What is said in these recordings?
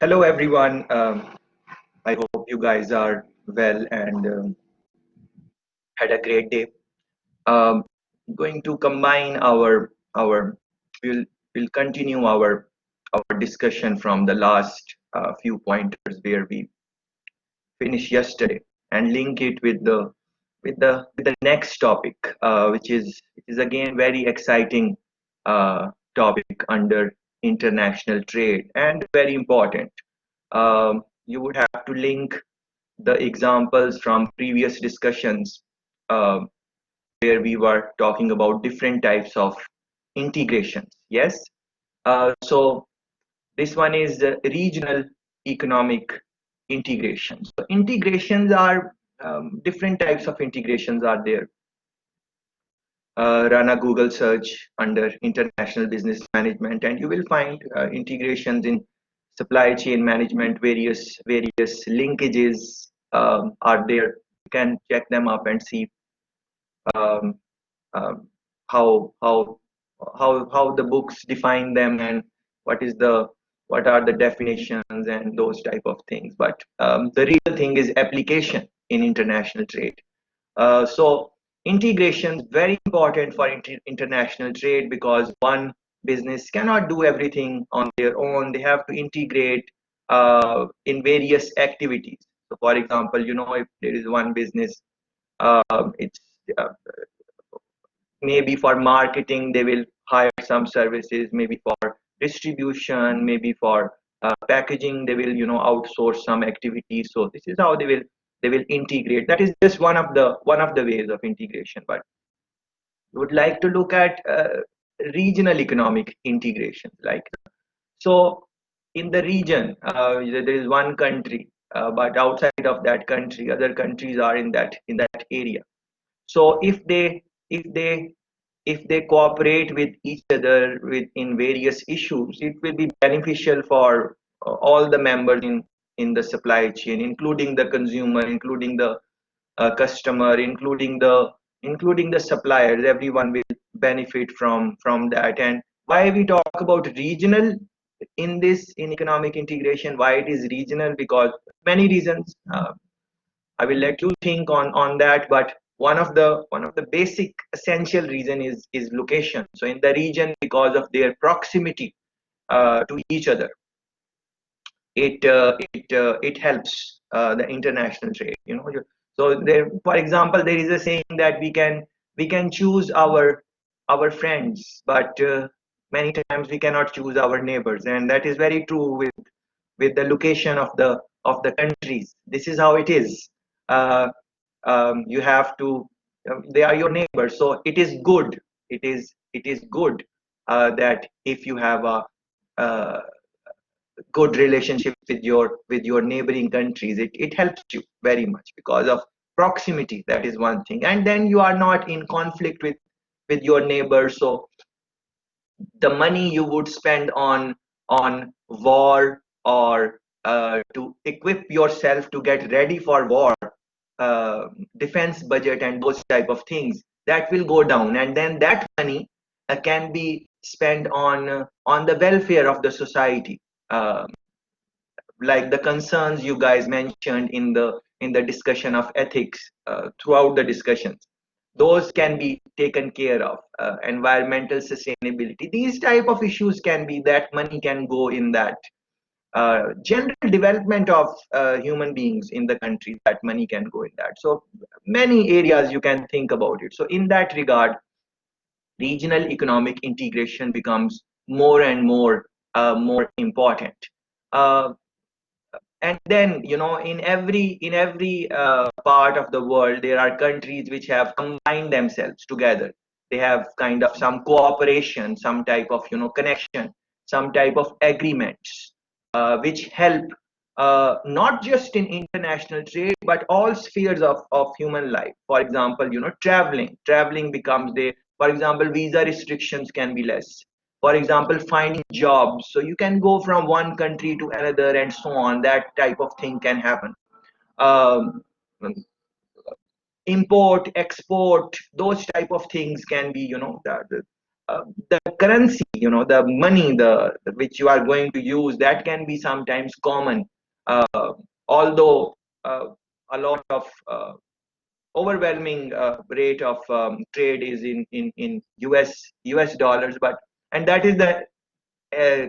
Hello, everyone. I hope you guys are well and had a great day. Um, Going to combine our we'll we'll continue our discussion from the last few pointers where we finished yesterday and link it with the next topic, which is again very exciting topic under international trade and very important. You would have to link the examples from previous discussions uh, where we were talking about different types of integrations. Yes. So this one is regional economic integration. So integrations are different types of integrations are there. Run a Google search under international business management, and you will find integrations in supply chain management. Various linkages are there. You can check them up and see um, um, how the books define them and what is the what are the definitions and those type of things. But the real thing is application in international trade. So integration is very important for international trade because one business cannot do everything on their own. They have to integrate in various activities. So, for example, if there is one business, it's uh, maybe for marketing they will hire some services, maybe for distribution, maybe for packaging they will outsource some activities. So this is how they will integrate. That is just one of the ways of integration. But we would like to look at regional economic integration. Like, so in the region, there is one country, but outside of that country other countries are in that area. So if they cooperate with each other in various issues, it will be beneficial for all the members in the supply chain, including the consumer, including the customer, including the suppliers. Everyone will benefit from that. And why we talk about regional in economic integration, why it is regional? Because many reasons. I will let you think on that, but one of the basic essential reason is location. So in the region, because of their proximity to each other, it helps the international trade. So there, for example, there is a saying that we can choose our friends, but many times we cannot choose our neighbors, and that is very true with the location of the countries. This is how it is. Uh, you have to. They are your neighbors, so it is good. It is good that if you have a uh, good relationship with your neighboring countries, it helps you very much because of proximity. That is one thing, and then you are not in conflict with your neighbors. So the money you would spend on war or to equip yourself to get ready for war, uh, defense budget and those type of things, that will go down, and then that money can be spent on the welfare of the society. uh, like the concerns you guys mentioned in the discussion of ethics, throughout the discussions, those can be taken care of. Environmental sustainability, these type of issues, can be that money can go in that general development of human beings in the country. That money can go in that. So many areas you can think about it. So in that regard, regional economic integration becomes more and more important. Uh, and then, in every part of the world, there are countries which have combined themselves together. They have kind of some cooperation, some type of connection, some type of agreements, which help, not just in international trade but all spheres of human life. For example, traveling becomes the for example, visa restrictions can be less. For example, finding jobs, so you can go from one country to another and so on. That type of thing can happen. um, Import export, those type of things can be, that. the currency, the money, which you are going to use, that can be sometimes common. Although a lot of overwhelming rate of trade is in US dollars, but and that is the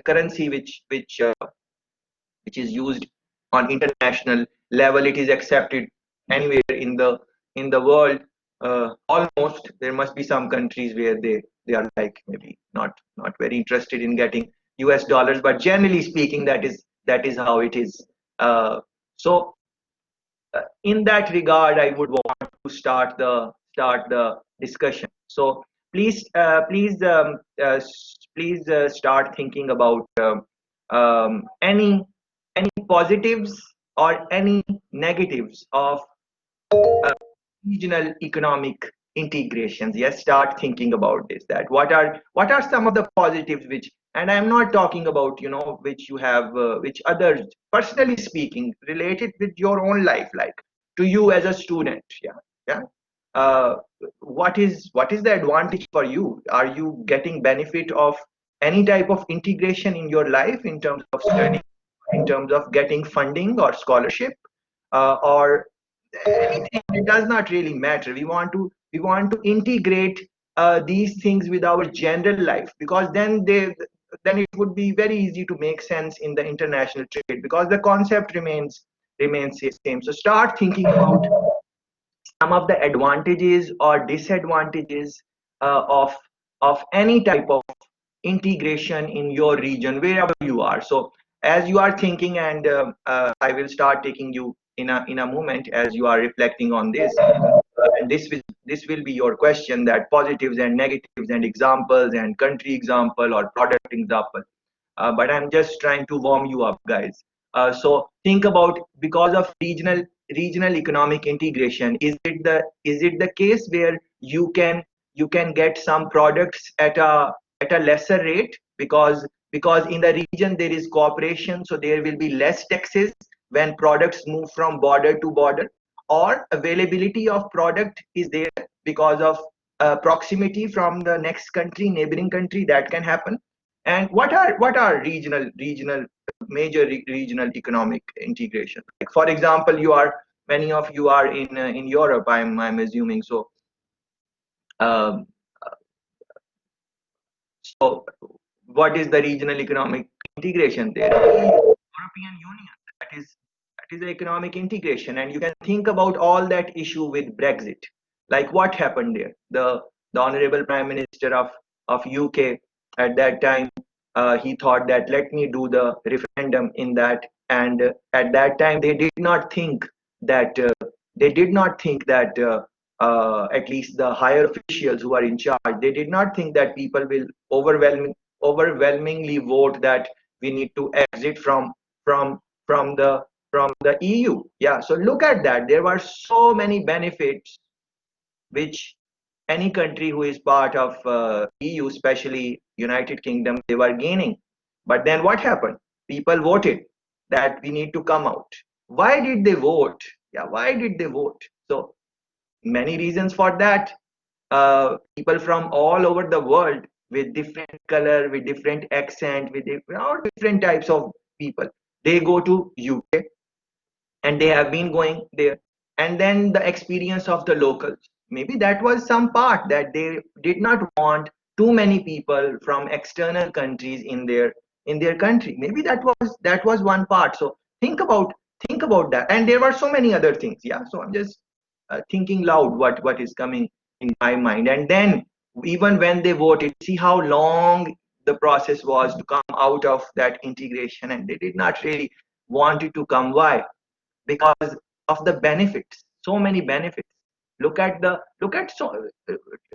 currency which is used on international level. It is accepted anywhere in the world. Almost there must be some countries where they are like maybe not very interested in getting US dollars, but generally speaking, that is how it is. So in that regard, I would want to start the discussion. So please start thinking about any positives or any negatives of uh, regional economic integrations. Yes, start thinking about this. That what are some of the positives which, and I'm not talking about which you have which others, personally speaking, related with your own life, like to you as a student. Yeah. uh, what is the advantage for you? Are you getting benefit of any type of integration in your life, in terms of study, in terms of getting funding or scholarship, or anything? It does not really matter. We want to integrate these things with our general life, because then it would be very easy to make sense in the international trade, because the concept remains the same. So start thinking about some of the advantages or disadvantages of any type of integration in your region, wherever you are. So as you are thinking, and I will start taking you in a moment as you are reflecting on this, and this will be your question, that positives and negatives and examples and country example or product example. But I'm just trying to warm you up, guys. So think about, because of regional economic integration, is it the case where you can get some products at a lesser rate, because in the region there is cooperation, so there will be less taxes when products move from border to border, or availability of product is there because of proximity from the next country, neighboring country, that can happen. And what are regional major regional economic integration? Like, for example, many of you are in Europe, I'm assuming. Um, so what is the regional economic integration there? European Union. That is the economic integration, and you can think about all that issue with Brexit. Like, what happened there? The honorable Prime Minister of UK at that time, he thought that, let me do the referendum in that, and at that time they did not think that at least the higher officials who are in charge, they did not think that people will overwhelmingly vote that we need to exit from from the from the EU. Yeah, so look at that. There were so many benefits which any country who is part of EU, especially United Kingdom, they were gaining. But then what happened? People voted that we need to come out. Why did they vote? Yeah, why did they vote? So many reasons for that. People from all over the world, with different color, with different accent, with different types of people, they go to UK, and they have been going there. And then the experience of the locals, maybe that was some part, that they did not want too many people from external countries in their country. Maybe that was one part. So think about that. And there were so many other things. Yeah, so I'm just thinking loud what is coming in my mind. And then, even when they voted, see how long the process was to come out of that integration, and they did not really want it to come. Why? Because of the benefits. So many benefits. Look at so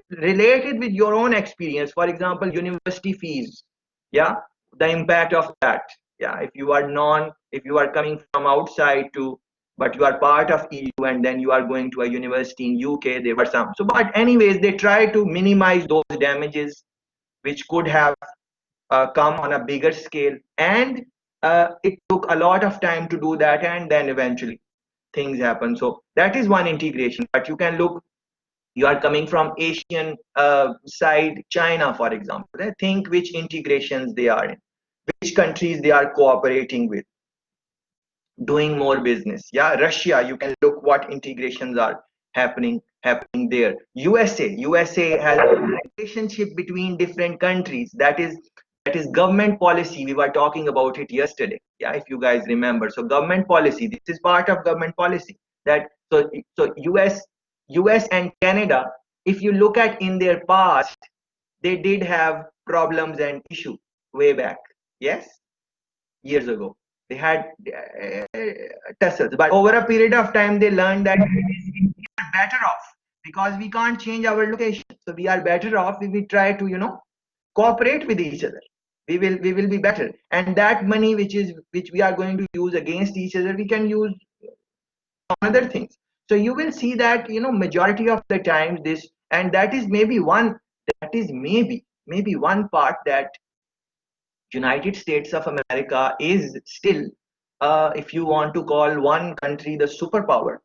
related with your own experience. For example, university fees. Yeah, the impact of that. Yeah, if you are coming from outside to, but you are part of EU, and then you are going to a university in UK, there were some. So, but anyways, they try to minimize those damages which could have come on a bigger scale. And it took a lot of time to do that, and then eventually things happen. So that is one integration. But you can look You are coming from Asian side, China, for example. Think which integrations they are in, which countries they are cooperating with, doing more business. Yeah, Russia, you can look what integrations are happening there. USA has a relationship between different countries. That is government policy. We were talking about it yesterday. Yeah, if you guys remember. So government policy, this is part of government policy. That so US and Canada, if you look at in their past, they did have problems and issues way back. Yes, years ago. They had tussles, but over a period of time, they learned that we are better off because we can't change our location. So we are better off if we try to, cooperate with each other. We will be better, and that money which we are going to use against each other, we can use on other things. So you will see that majority of the times this, and that is maybe one part that United States of America is still, if you want to call one country the superpower,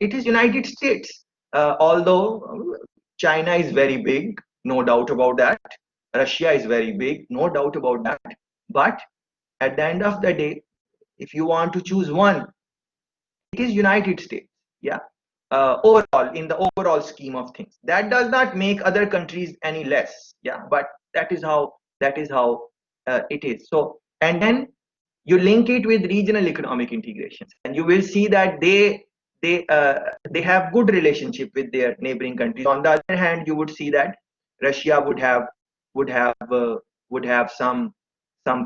it is United States. Although China is very big, no doubt about that. Russia is very big, no doubt about that. But at the end of the day, if you want to choose one, it is United States. Yeah. Overall, in the overall scheme of things, that does not make other countries any less. Yeah, but that is how it is. So, and then you link it with regional economic integrations, and you will see that they have good relationship with their neighboring countries. On the other hand, you would see that Russia would have uh, would have some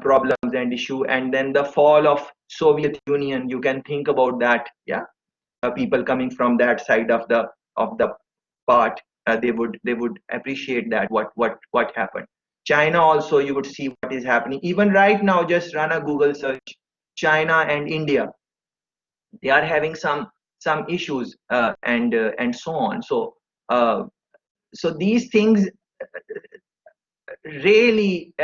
problems and issue, and then the fall of Soviet Union. You can think about that. Yeah, people coming from that side of the part, they would appreciate that what happened. China also, you would see what is happening even right now. Just run a Google search. China and India, they are having some issues, and so on. So these things really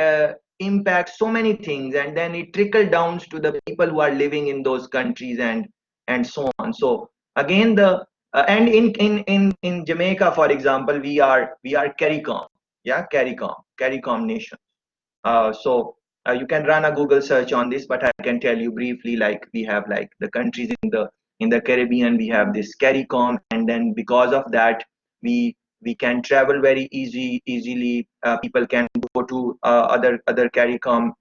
impact so many things, and then it trickle down to the people who are living in those countries, and so on. So again, the and in Jamaica, for example, we are CARICOM. Yeah, CARICOM nation. So you can run a Google search on this, but I can tell you briefly. Like, we have like the countries in the Caribbean, we have this CARICOM, and then because of that, we can travel very easily. People can go to other CARICOM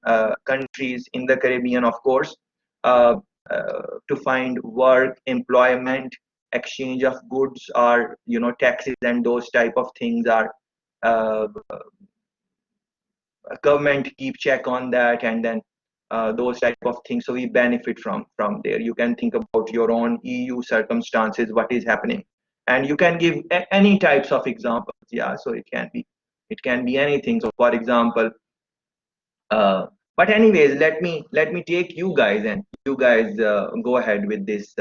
countries in the Caribbean, of course, uh, to find work, employment, exchange of goods, or taxes, and those type of things are. Uh, Government keep check on that, and then those type of things, so we benefit from there. You can think about your own EU circumstances, what is happening, and you can give any types of examples. Yeah, so it can be anything. So for example, uh, but anyways, let me take you guys, and you guys go ahead with this.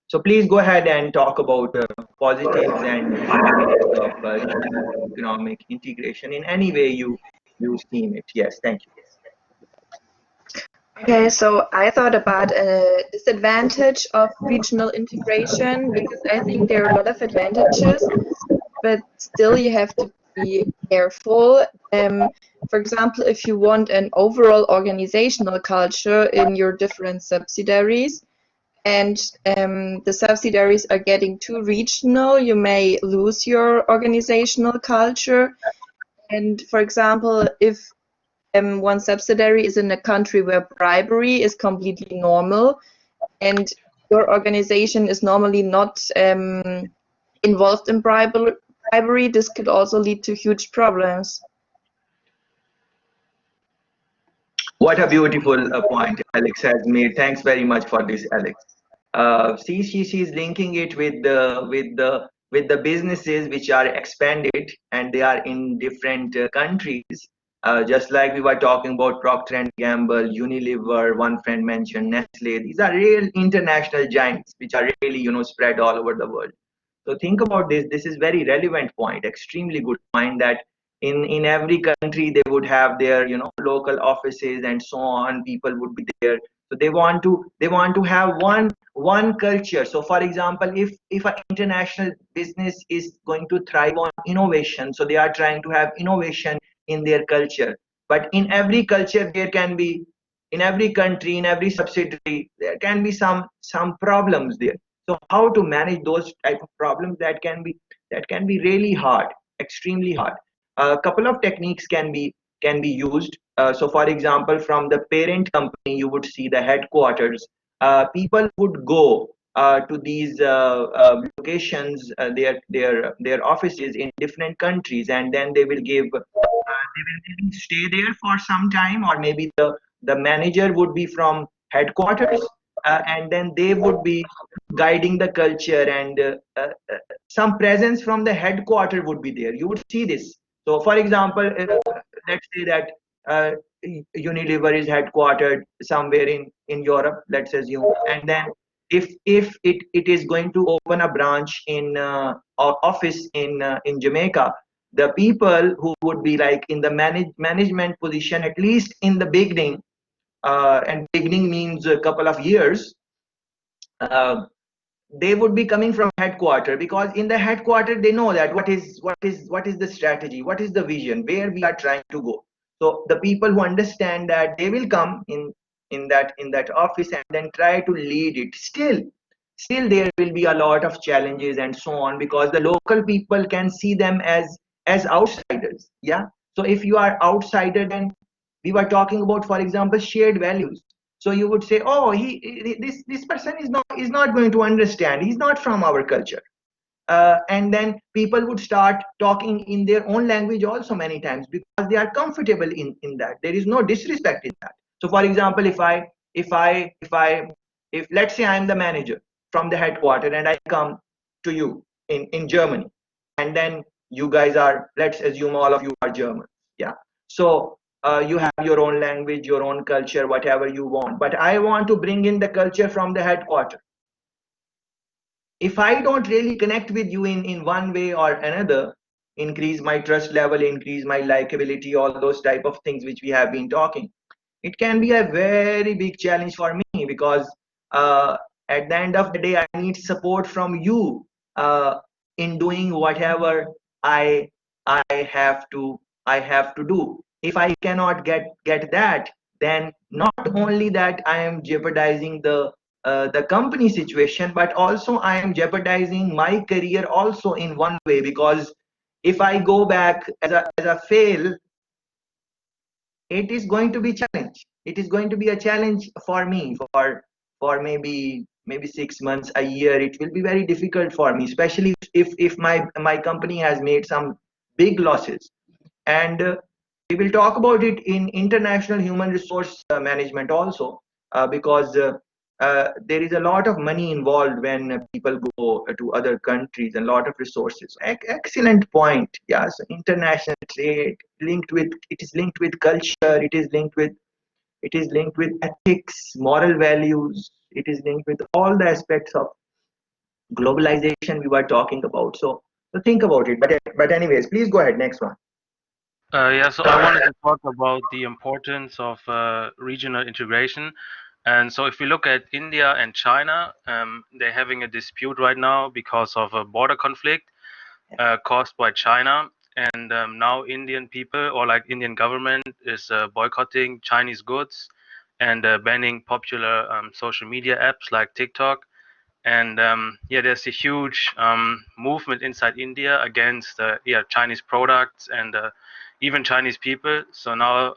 So please go ahead and talk about positives and negatives of economic integration in any way you seen it. Yes, thank you. Okay, so I thought about a disadvantage of regional integration because I think there are a lot of advantages, but still you have to be careful. For example, if you want an overall organizational culture in your different subsidiaries, and the subsidiaries are getting too regional, you may lose your organizational culture. And for example, if one subsidiary is in a country where bribery is completely normal, and your organization is normally not involved in bribery, this could also lead to huge problems. What a beautiful point Alex has made. Thanks very much for this, Alex. See, she's linking it with the businesses which are expanded, and they are in different countries. Just like we were talking about Procter and Gamble, Unilever. One friend mentioned Nestle. These are real international giants which are really spread all over the world. So think about this. This is very relevant point, extremely good point, that in every country they would have their local offices and so on. People would be there. So they want to have one culture. So for example, if an international business is going to thrive on innovation, so they are trying to have innovation in their culture. But in every culture there can be, in every country, in every subsidiary, there can be some problems there. So how to manage those type of problems, that can be really hard, extremely hard. A couple of techniques can be used. So for example, from the parent company, you would see the headquarters. People would go to these locations, their offices in different countries, and then they will maybe stay there for some time, or maybe the manager would be from headquarters, and then they would be guiding the culture, and some presence from the headquarter would be there. You would see this. So for example, let's say that uh, Unilever is headquartered somewhere in Europe, let's assume, and then if it is going to open a branch in office in Jamaica, the people who would be like in the management position, at least in the beginning, and beginning means a couple of years, uh, they would be coming from headquarter, because in the headquarter they know that what is the strategy, what is the vision, where we are trying to go. So the people who understand that, they will come in that office and then try to lead it. Still there will be a lot of challenges and so on, because the local people can see them as outsiders. Yeah. So if you are outsider, then we were talking about, for example, shared values. So you would say, oh, this person is not going to understand, he's not from our culture. And then people would start talking in their own language also many times, because they are comfortable in that. There is no disrespect in that. So for example, if let's say I'm the manager from the headquarter, and I come to you in Germany, and then you guys are, let's assume all of you are German. Yeah. So you have your own language, your own culture, whatever you want, but I want to bring in the culture from the headquarter. If I don't really connect with you in one way or another, increase my trust level, increase my likability, all those type of things which we have been talking, it can be a very big challenge for me, because uh, at the end of the day, I need support from you uh, in doing whatever I I have to I have to do. If I cannot get that, then not only that I am jeopardizing the company situation, but also I am jeopardizing my career also in one way, because if I go back as a fail, it is going to be challenge. It is going to be a challenge for me for maybe 6 months, a year. It will be very difficult for me, especially if my company has made some big losses. And we will talk about it in international human resource management also, because there is a lot of money involved when people go to other countries, and a lot of resources. Excellent point. Yeah. So international trade linked with, it is linked with culture, it is linked with ethics, moral values, it is linked with all the aspects of globalization we were talking about. So think about it. But anyways, please go ahead, next one. Yeah, so I wanted to talk about the importance of regional integration. And so, if we look at India and China, they're having a dispute right now because of a border conflict caused by China. And now, Indian people, or like Indian government, is boycotting Chinese goods and banning popular social media apps like TikTok. And yeah, there's a huge movement inside India against Chinese products and even Chinese people. So now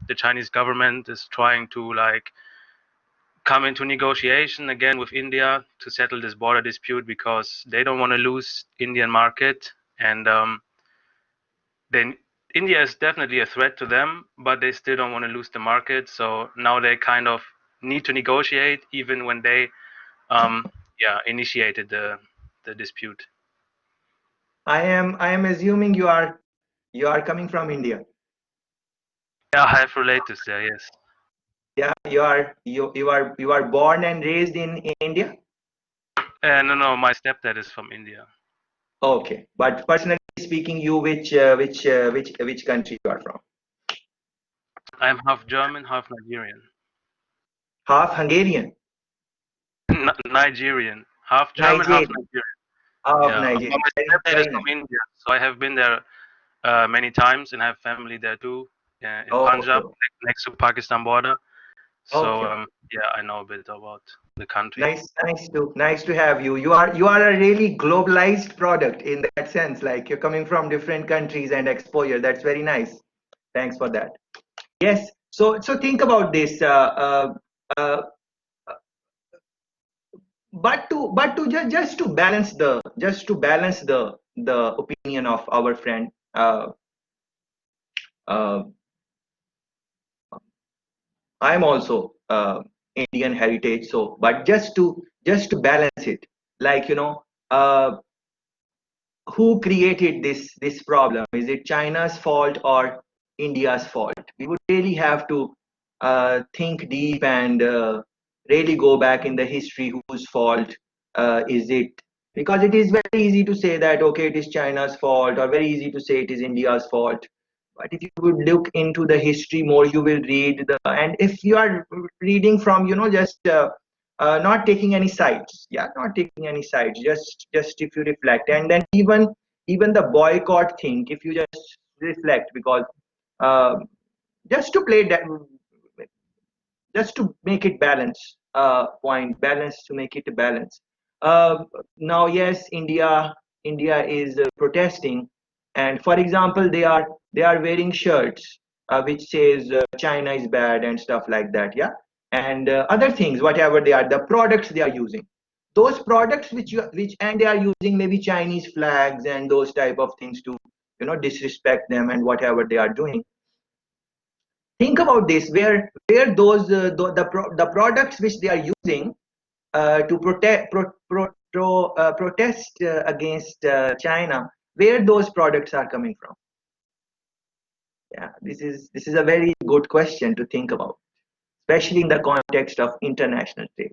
the Chinese government is trying to like come into negotiation again with India to settle this border dispute, because they don't want to lose Indian market. And then India is definitely a threat to them, but they still don't want to lose the market. So now they kind of need to negotiate, even when they initiated the dispute. I am assuming you are coming from India. Yeah, I have relatives there. Yes. Yeah, you are born and raised in India. No, my stepdad is from India. Okay, but personally speaking, you which country you are from? I'm half German, half Nigerian. half Hungarian, Nigerian, half German, half Nigerian, Nigerian. half Yeah, but Nigerian. my Very, stepdad is very nice. from India, so I have been there many times and have family there too, in Oh, Punjab, okay, next to Pakistan border. So okay. yeah, I know a bit about the country. Nice to have you. You are a really globalized product in that sense. Like you're coming from different countries and exposure. That's very nice. Thanks for that. Yes. So think about this. Uh, but to just to balance the opinion of our friend. Uh, I'm also Indian heritage. So, but just to balance it, like uh, who created this problem? Is it China's fault or India's fault? We would really have to think deep and really go back in the history. Whose fault is it? Because it is very easy to say that okay, it is China's fault, or very easy to say it is India's fault. But if you would look into the history more, you will read and if you are reading from just not taking any sides, yeah, not taking any sides, just if you reflect, and then even the boycott thing, if you just reflect, because uh, just to play that, just to make it balance, point balance, to make it a balance. Now yes, India is protesting, and for example they are wearing shirts which says China is bad and stuff like that, yeah, and other things, whatever they are, the products they are using, those products which and they are using maybe Chinese flags and those type of things to disrespect them and whatever they are doing. Think about this, where those the products which they are using to protest against China, where those products are coming from. Yeah, this is a very good question to think about, especially in the context of international trade.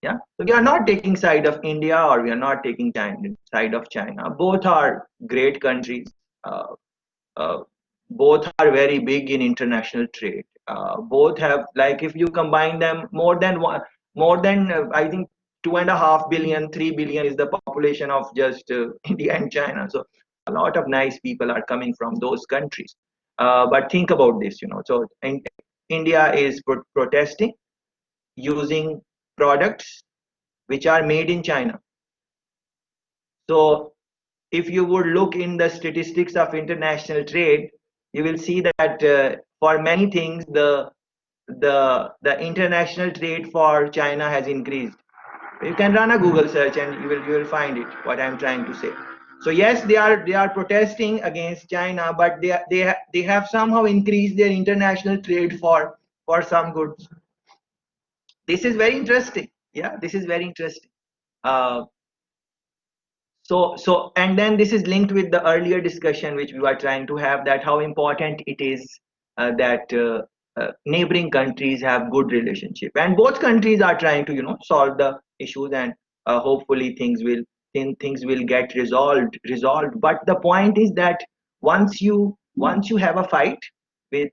Yeah, so we are not taking side of India, or we are not taking side of China. Both are great countries. uh, uh, Both are very big in international trade. Both have, like, if you combine them, more than I think 2.5 billion, 3 billion is the population of just India and China. So a lot of nice people are coming from those countries. But think about this, So India is protesting using products which are made in China. So if you would look in the statistics of international trade, you will see that for many things the international trade for China has increased. You can run a Google search and you will find it. What I'm trying to say. So yes, they are protesting against China, but they have somehow increased their international trade for some goods. This is very interesting. Yeah, this is very interesting. Uh, so and then this is linked with the earlier discussion which we were trying to have, that how important it is that neighboring countries have good relationship, and both countries are trying to solve the issues, and hopefully things will get resolved. But the point is that once you have a fight with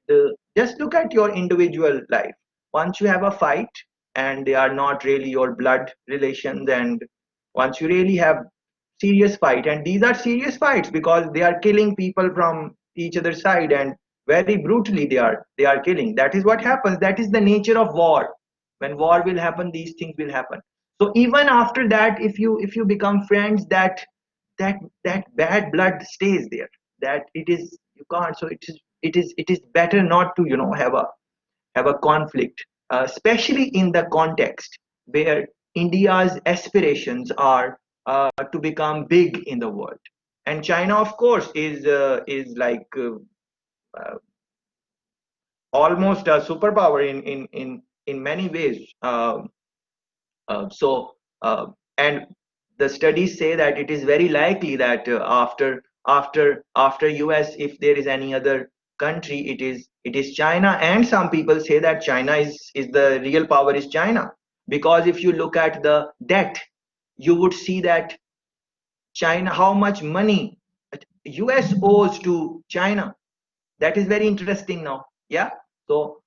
just look at your individual life. Once you have a fight and they are not really your blood relations, and once you really have serious fight, and these are serious fights because they are killing people from each other side, and very brutally they are killing. That is what happens. That is the nature of war. When war will happen, these things will happen. So even after that, if you become friends, that bad blood stays there. That it is, you can't. So it is better not to have a conflict, especially in the context where India's aspirations are to become big in the world, and China, of course, is like uh, almost a superpower in many ways. So and the studies say that it is very likely that after US, if there is any other country, it is China. And some people say that China is the real power is China, because if you look at the debt, you would see that China, how much money US owes to China. That is very interesting now. Yeah. So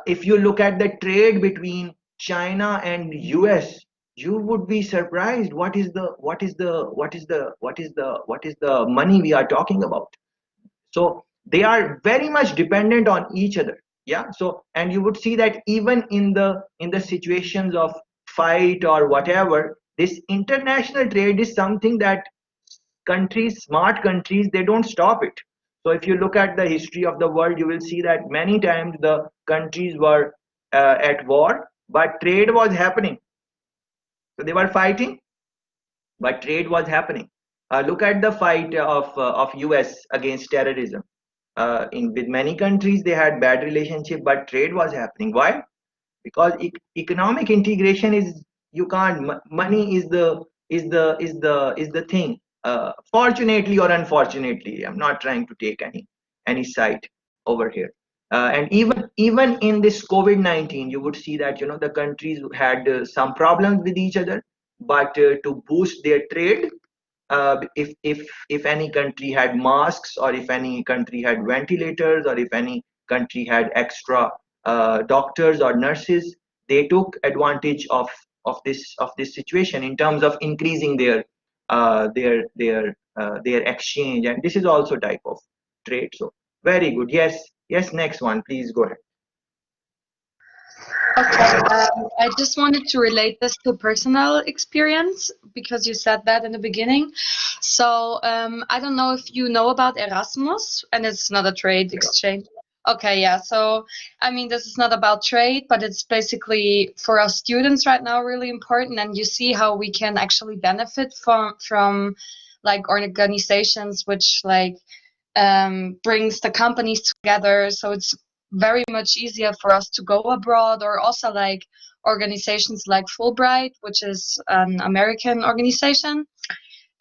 if you look at the trade between China and US, you would be surprised what is the money we are talking about. So they are very much dependent on each other. Yeah. So, and you would see that even in the situations of fight or whatever, this international trade is something that countries, smart countries, they don't stop it. So if you look at the history of the world, you will see that many times the countries were at war, but trade was happening. So they were fighting, but trade was happening. Look at the fight of US against terrorism. In with many countries they had bad relationship, but trade was happening. Why? Because economic integration is, you can't, money is the thing. Fortunately or unfortunately, I'm not trying to take any side over here. And even in this COVID-19, you would see that the countries had some problems with each other, but to boost their trade, if any country had masks, or if any country had ventilators, or if any country had extra doctors or nurses, they took advantage of this situation in terms of increasing their exchange, and this is also type of trade. So very good. Yes, yes, next one, please go ahead. Okay, I just wanted to relate this to personal experience because you said that in the beginning. So I don't know if you know about Erasmus, and it's not a trade exchange. Okay, yeah. So I mean, this is not about trade, but it's basically for us students right now really important, and you see how we can actually benefit from like organizations which like brings the companies together. So it's very much easier for us to go abroad, or also like organizations like Fulbright, which is an American organization.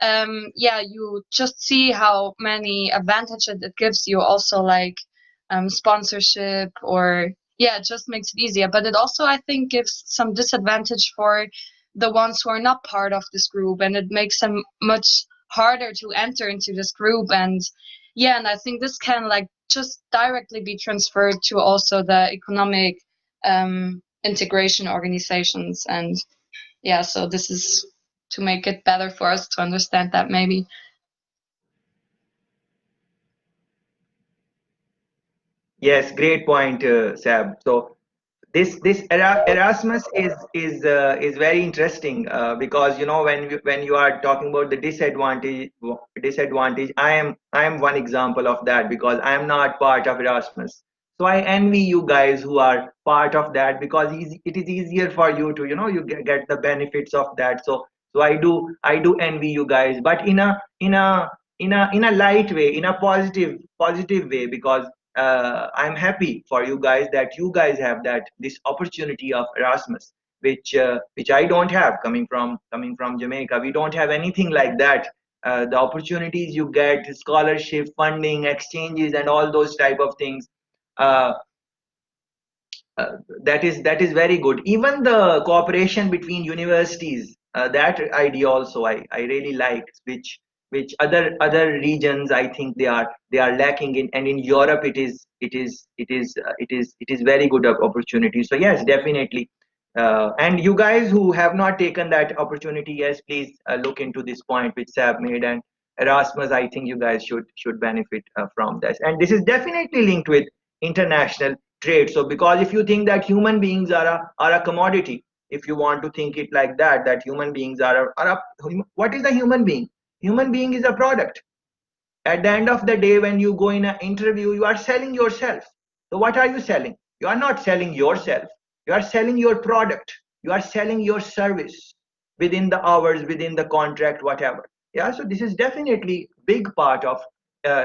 Yeah, you just see how many advantages it gives you, also like sponsorship, or yeah, it just makes it easier. But it also, I think, gives some disadvantage for the ones who are not part of this group, and it makes them much harder to enter into this group. And yeah, and I think this can like just directly be transferred to also the economic integration organizations. And yeah, so this is to make it better for us to understand that maybe. Yes, great point, Sab. So Erasmus is very interesting, because when you are talking about the disadvantage, I am one example of that, because I am not part of Erasmus. So I envy you guys who are part of that, because it is easier for you to you get the benefits of that. So I do envy you guys, but in a light way, in a positive way, because I'm happy for you guys that you guys have this opportunity of Erasmus, which I don't have, coming from Jamaica. We don't have anything like that. The opportunities you get, scholarship, funding, exchanges, and all those type of things. Uh, that is very good. Even the cooperation between universities, that idea also I really like, which other regions I think they are lacking in, and in Europe it is very good opportunity. So yes, definitely. And you guys who have not taken that opportunity, yes, please look into this point which Sab made, and Erasmus, I think you guys should benefit from this. And this is definitely linked with international trade. So because if you think that human beings are a commodity, if you want to think it like that human beings what is a human being? Human being is a product. At the end of the day, when you go in an interview, you are selling yourself. So what are you selling? You are not selling yourself. You are selling your product. You are selling your service within the hours, within the contract, whatever. Yeah. So this is definitely big part of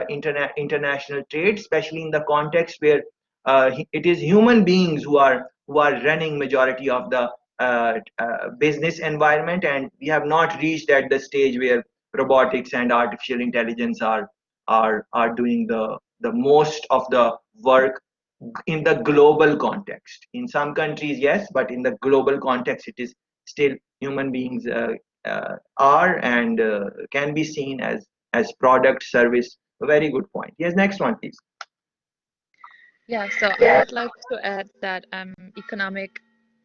international trade, especially in the context where it is human beings who are running majority of the business environment, and we have not reached at the stage where robotics and artificial intelligence are doing the most of the work in the global context. In some countries, yes, but in the global context, it is still human beings are and can be seen as product service. A very good point. Yes, next one, please. Yeah, so I would like to add that economic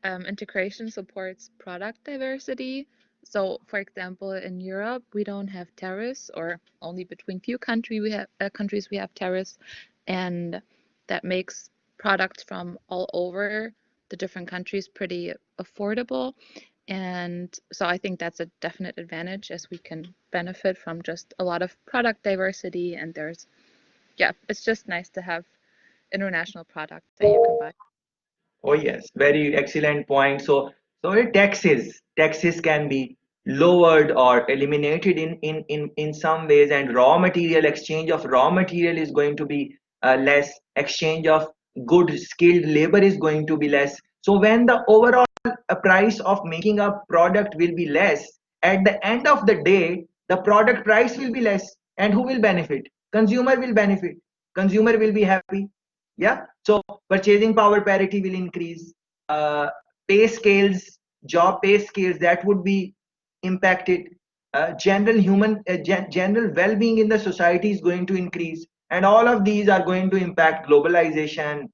integration supports product diversity. So, for example, in Europe, we don't have tariffs, or only between few countries we have tariffs, and that makes products from all over the different countries pretty affordable. And so I think that's a definite advantage, as we can benefit from just a lot of product diversity. And it's just nice to have international products that you can buy. Oh yes, very excellent point. So taxes can be lowered or eliminated in some ways, and raw material exchange of raw material is going to be less. Exchange of good skilled labor is going to be less. So when the overall price of making a product will be less, at the end of the day, the product price will be less, and who will benefit? Consumer will benefit. Consumer will be happy. Yeah. So purchasing power parity will increase. uh, Pay scales, job pay scales, that would be impacted. General well-being in the society is going to increase, and all of these are going to impact globalization,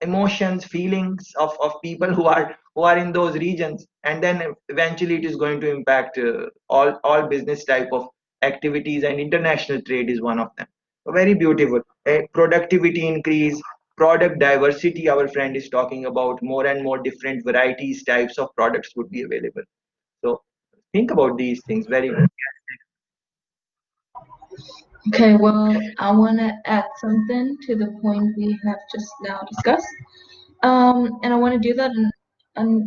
emotions, feelings of people who are in those regions, and then eventually it is going to impact all business type of activities, and international trade is one of them. So very beautiful. Productivity increase, product diversity, our friend is talking about more and more different varieties, types of products would be available. So think about these things very well. Okay, well, I want to add something to the point we have just now discussed. And I want to do that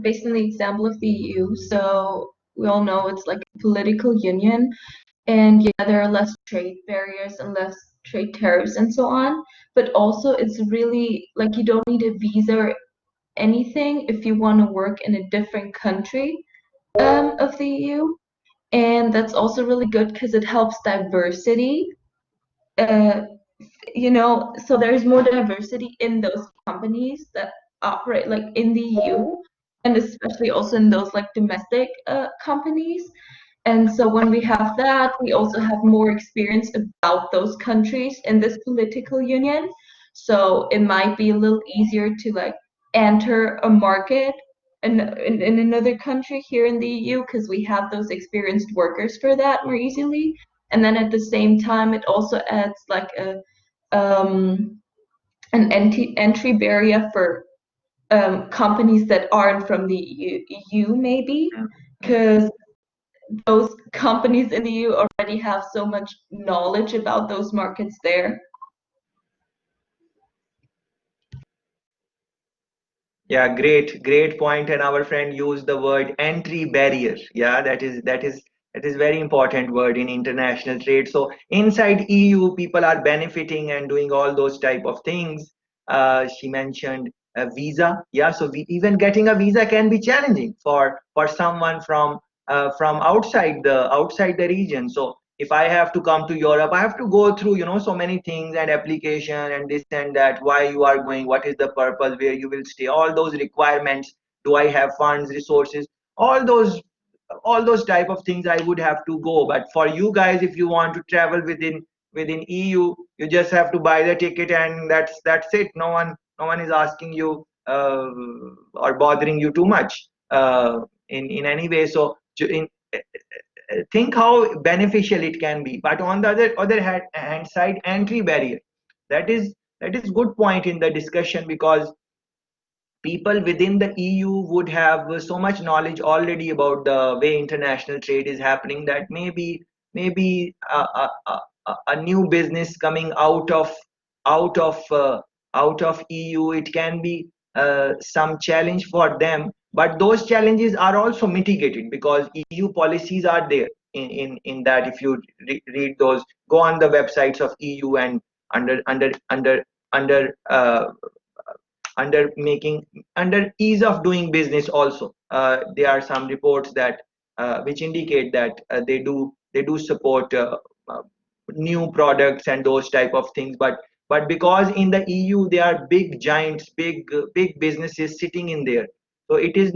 based on the example of the EU. So we all know it's like a political union, and yeah, there are less trade barriers and less trade tariffs and so on. But also, it's really like you don't need a visa or anything if you want to work in a different country of the EU. And that's also really good because it helps diversity. Uh, so there's more diversity in those companies that operate like in the EU, and especially also in those like domestic companies. And so when we have that, we also have more experience about those countries in this political union. So it might be a little easier to like enter a market in another country here in the EU, because we have those experienced workers for that more easily. And then at the same time, it also adds like an entry barrier for companies that aren't from the EU maybe, because those companies in the EU already have so much knowledge about those markets there. Yeah, great point. And our friend used the word entry barrier. Yeah, that is very important word in international trade. So inside EU, people are benefiting and doing all those type of things. She mentioned a visa. Yeah, so even getting a visa can be challenging for someone from outside the region. So if I have to come to Europe, I have to go through, so many things and application and this and that, why you are going, what is the purpose, where you will stay, all those requirements, do I have funds, resources, all those all those type of things I would have to go. But for you guys, if you want to travel within EU, you just have to buy the ticket, and that's it. No one is asking you or bothering you too much in any way. So think how beneficial it can be. But on the other hand side, entry barrier, that is good point in the discussion, because people within the EU would have so much knowledge already about the way international trade is happening, that maybe a new business coming out of uh, out of EU, it can be some challenge for them. But those challenges are also mitigated because EU policies are there in that. If you read those, go on the websites of EU, and under under ease of doing business also, there are some reports that which indicate that they do support new products and those type of things. But because in the EU there are big giants, big businesses sitting in there, so it is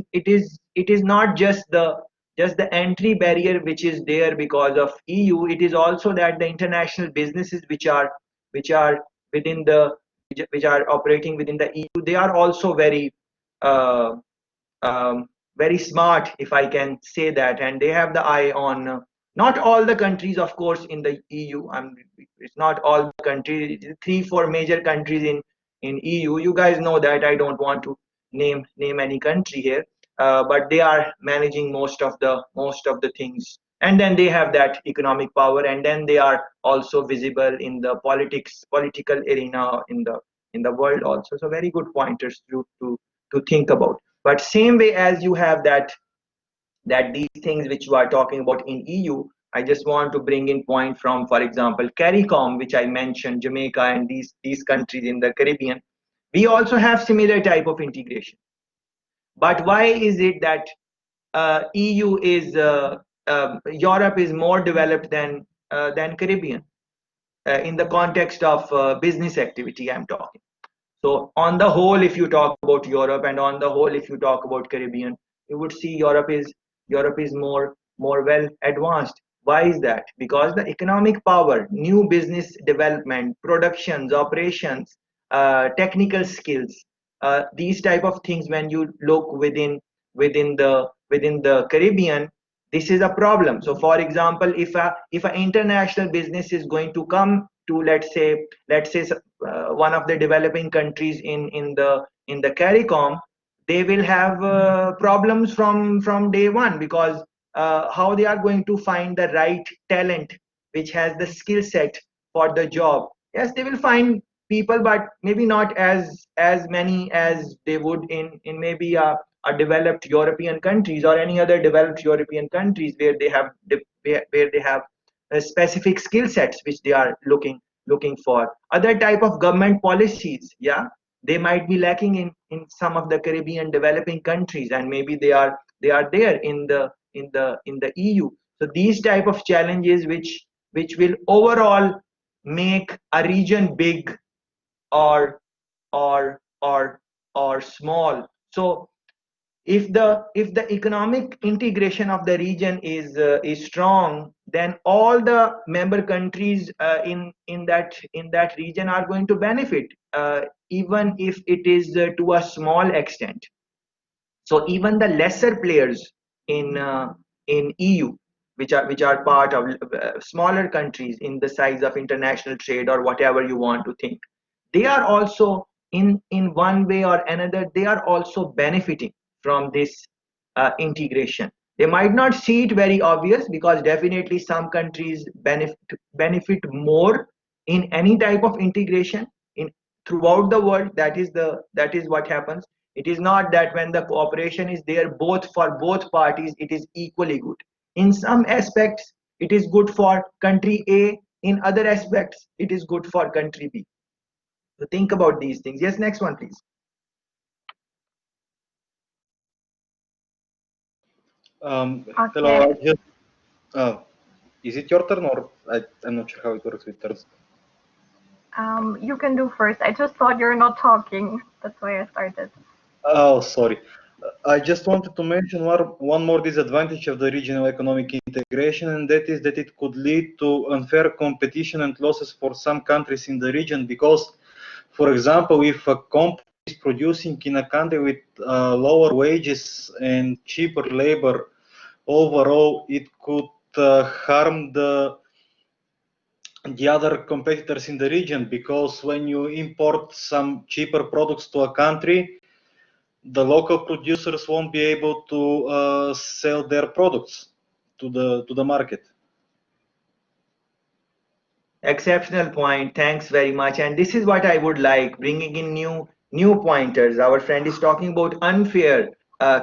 not just the entry barrier which is there because of EU. It is also that the international businesses which are within the which are operating within the EU, they are also very uh, very smart, if I can say that, and they have the eye on not all the countries, of course, in the EU. It's not all the countries, 3-4 major countries in EU. You guys know that. I don't want to name any country here, but they are managing most of the things, and then they have that economic power, and then they are also visible in the political arena in the world also. So very good pointers to think about. But same way as you have that these things which you are talking about in EU, I just want to bring in point from, for example, CARICOM, which I mentioned, Jamaica and these countries in the Caribbean. We also have similar type of integration. But why is it that EU is Europe is more developed than Caribbean in the context of business activity? I'm talking. So on the whole, if you talk about Europe, and on the whole, if you talk about Caribbean, you would see Europe is more well advanced. Why is that? Because the economic power, new business development, productions, operations, technical skills, these type of things. When you look within the Caribbean, this is a problem. So, for example, if an international business is going to come to, let's say one of the developing countries in the CARICOM, they will have problems from day one, because how they are going to find the right talent which has the skill set for the job. Yes, they will find people, but maybe not as many as they would in maybe a developed European countries, or any other developed European countries, where they have specific skill sets which they are looking for. Other type of government policies, yeah, they might be lacking in some of the Caribbean developing countries, and maybe they are there in the EU. So these type of challenges which will overall make a region big or small. So if the economic integration of the region is strong, then all the member countries in that region are going to benefit, even if it is to a small extent. So even the lesser players in EU, which are part of smaller countries in the size of international trade, or whatever you want to think, they are also in one way or another, they are also benefiting from this integration. They might not see it very obvious, because definitely some countries benefit more in any type of integration in throughout the world. That is what happens. It is not that when the cooperation is there both for both parties, it is equally good. In some aspects, it is good for country A. In other aspects, it is good for country B. So think about these things. Yes, next one, please. Hello, Okay. I just, is it your turn, or I'm not sure how it works with turns. You can do first. I just thought you're not talking. That's why I started. Oh, sorry. I just wanted to mention one more disadvantage of the regional economic integration, and that is that it could lead to unfair competition and losses for some countries in the region. Because, for example, if a company is producing in a country with lower wages and cheaper labor, overall it could harm the other competitors in the region, because when you import some cheaper products to a country, the local producers won't be able to sell their products to the market. Exceptional point. Thanks very much. And this is what I would like, bringing in new pointers. Our friend is talking about unfair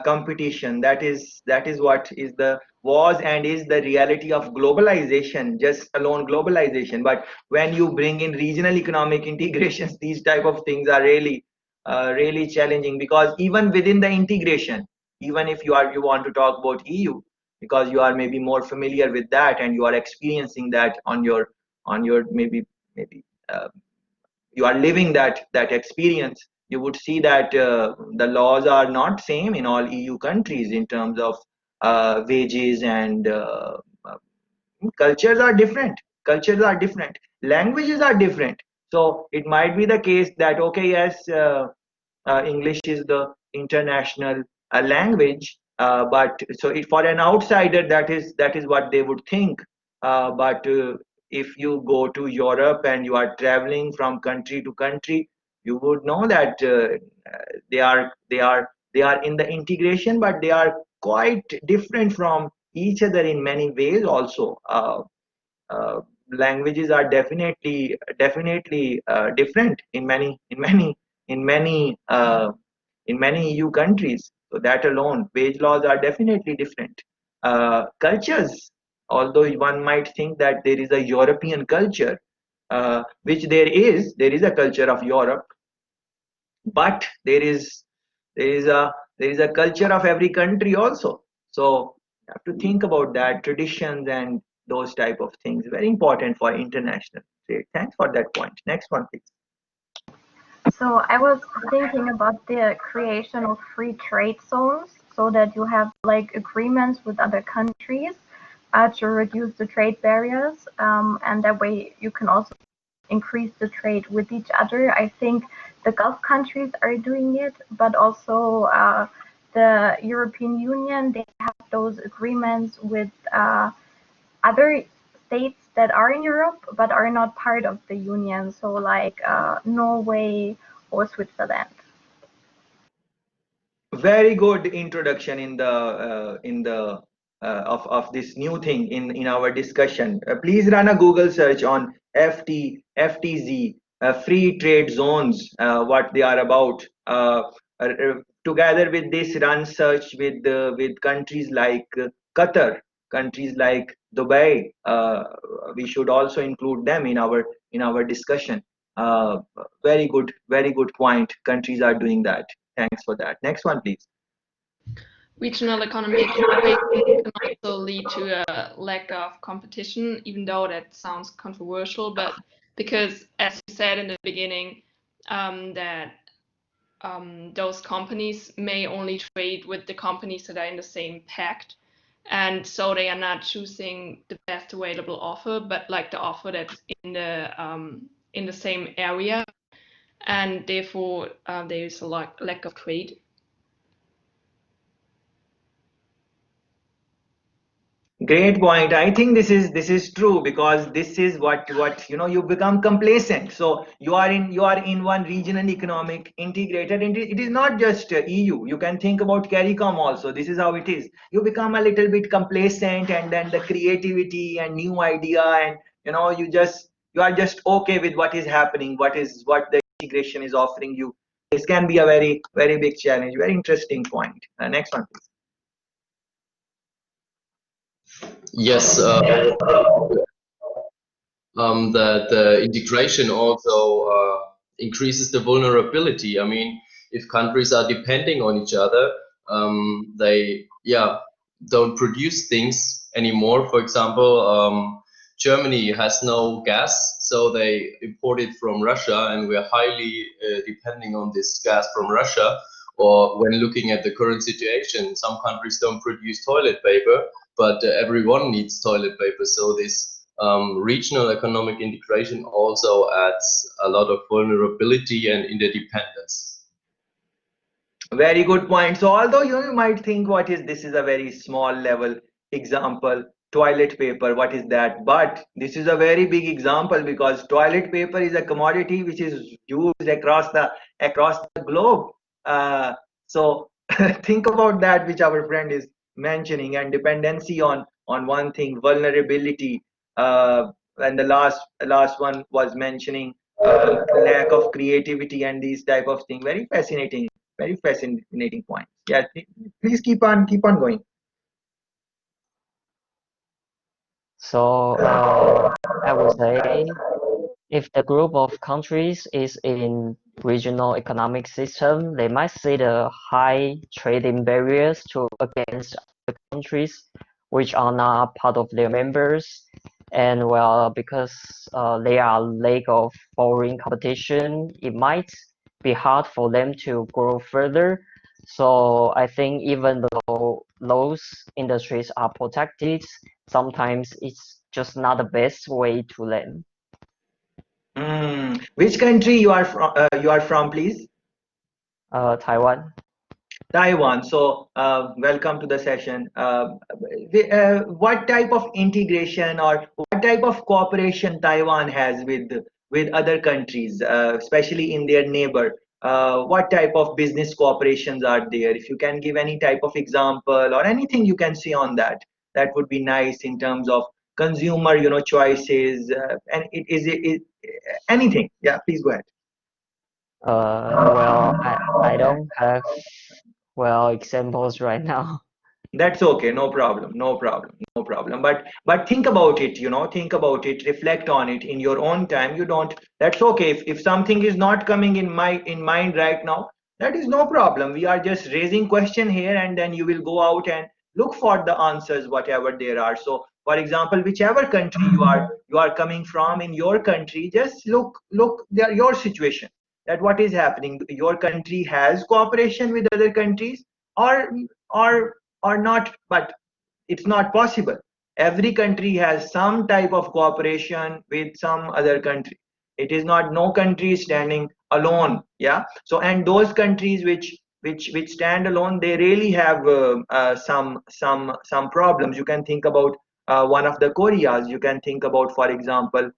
competition. That is what is the was and is the reality of globalization, just alone globalization. But when you bring in regional economic integrations, these type of things are really challenging, because even within the integration, even if you want to talk about EU, because you are maybe more familiar with that, and you are experiencing that on your maybe you are living that experience, you would see that the laws are not same in all EU countries in terms of wages, and cultures are different, languages are different. So it might be the case that, okay, yes, English is the international a language, but so for an outsider that is what they would think. But if you go to Europe and you are traveling from country to country, you would know that they are in the integration, but they are quite different from each other in many ways also. Uh, Languages are definitely different in many EU countries. So that alone, wage laws are definitely different. Cultures, although one might think that there is a European culture, which there is a culture of Europe, but there is a culture of every country also. So you have to think about that, traditions and those type of things, very important for international trade. Thanks for that point. Next one, please. So I was thinking about the creation of free trade zones so that you have like agreements with other countries to reduce the trade barriers, and that way you can also increase the trade with each other. I think the Gulf countries are doing it, but also the European Union, they have those agreements with other states that are in Europe but are not part of the Union, so like Norway or Switzerland. Very good introduction of this new thing in our discussion. Please run a Google search on FTZ, free trade zones, what they are about. Together with this, run search with countries like Qatar, countries like Dubai. We should also include them in our discussion. Very good point. Countries are doing that. Thanks for that. Next one, please. Regional economic integration can also lead to a lack of competition, even though that sounds controversial, but because, as you said in the beginning, that those companies may only trade with the companies that are in the same pact, and so they are not choosing the best available offer, but like the offer that's in the same area, and therefore there is a lack of trade. Great point. I think this is true, because this is what you become complacent. So you are in one regional economic integrated. And it is not just EU. You can think about CARICOM also. This is how it is. You become a little bit complacent, and then the creativity and new idea, and you are just okay with what is happening. What the integration is offering you. This can be a very very big challenge. Very interesting point. Next one, please. Yes, that integration also increases the vulnerability. I mean, if countries are depending on each other, they don't produce things anymore. For example, Germany has no gas, so they import it from Russia, and we're highly depending on this gas from Russia. Or when looking at the current situation, some countries don't produce toilet paper, but everyone needs toilet paper. So this regional economic integration also adds a lot of vulnerability and interdependence. Very good point. So although you might think this is a very small level example, toilet paper, what is that? But this is a very big example, because toilet paper is a commodity which is used across the globe. So think about that, which our friend is mentioning, and dependency on one thing, vulnerability, and the last one was mentioning lack of creativity and these type of thing. Very fascinating point. Yeah, please keep on going. So I would say if the group of countries is in regional economic system, they might see the high trading barriers to against the countries which are not part of their members, and well, because there are lack of foreign competition, it might be hard for them to grow further. So I think even though those industries are protected, sometimes it's just not the best way to them. Which country you are from, please? Taiwan. Taiwan. So, welcome to the session. What type of integration or what type of cooperation Taiwan has with other countries, especially in their neighbor? What type of business cooperations are there? If you can give any type of example or anything you can say on that, that would be nice in terms of consumer, choices, and it anything. Yeah, please go ahead. Well, I don't have well examples right now. That's okay, no problem, no problem, no problem. But think about it, think about it, reflect on it in your own time. You don't. That's okay. If something is not coming in mind right now, that is no problem. We are just raising question here, and then you will go out and look for the answers, whatever there are. So, for example, whichever country you are coming from in your country, just look your situation. That what is happening. Your country has cooperation with other countries, or or or not, but it's not possible. Every country has some type of cooperation with some other country. It is not no country standing alone. Yeah. So, and those countries which stand alone, they really have some problems. You can think about one of the Koreas. You can think about, for example,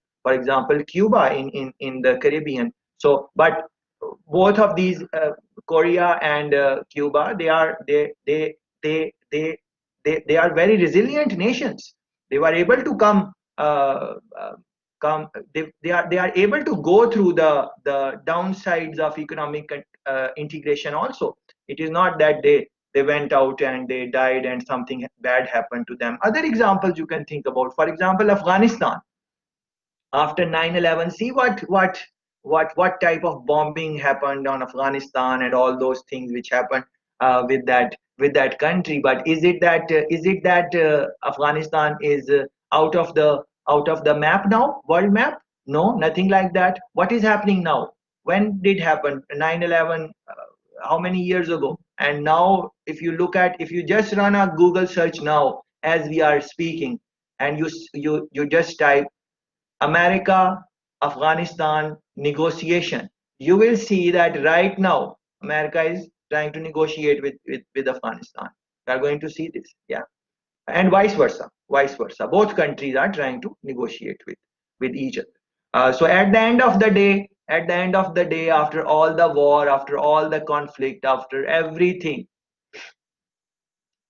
Cuba in the Caribbean. So, but both of these, Korea and Cuba, they are very resilient nations. They were able to come. They are able to go through the downsides of economic integration. Also, it is not that they went out and they died and something bad happened to them. Other examples you can think about, for example, Afghanistan after 9/11. See what type of bombing happened on Afghanistan and all those things which happened with that country. But is it that Afghanistan is out of the map now, world map? No, nothing like that. What is happening now? When did happen 9/11? How many years ago? And now, if you just run a Google search now as we are speaking, and you just type America, Afghanistan negotiation, you will see that right now America is trying to negotiate with Afghanistan. We are going to see this, yeah, and vice versa, vice versa. Both countries are trying to negotiate with each other. So at the end of the day, after all the war, after all the conflict, after everything,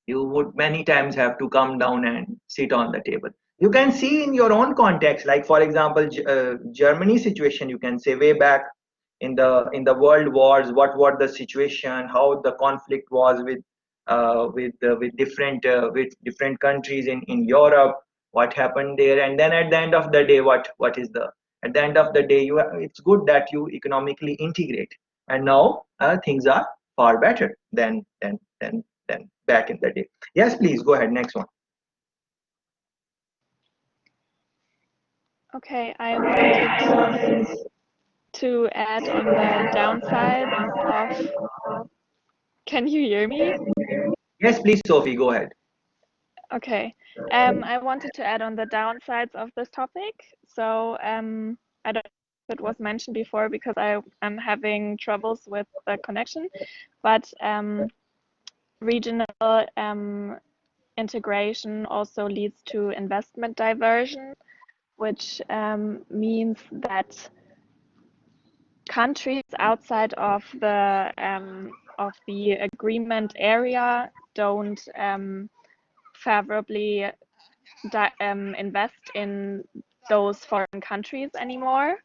you would many times have to come down and sit on the table. You can see in your own context, like for example, Germany situation. You can say way back in the world wars, what was the situation, how the conflict was with different countries in Europe, what happened there. And then at the end of the day, what is the at the end of the day, it's good that you economically integrate, and now things are far better than back in the day. Yes, please go ahead. Next one. Okay, I wanted to add on the downsides of. Can you hear me? Yes, please, Sophie, go ahead. Okay. I wanted to add on the downsides of this topic. So, I don't know if it was mentioned before because I am having troubles with the connection, but regional integration also leads to investment diversion, which means that countries outside of the agreement area don't favorably invest in those foreign countries anymore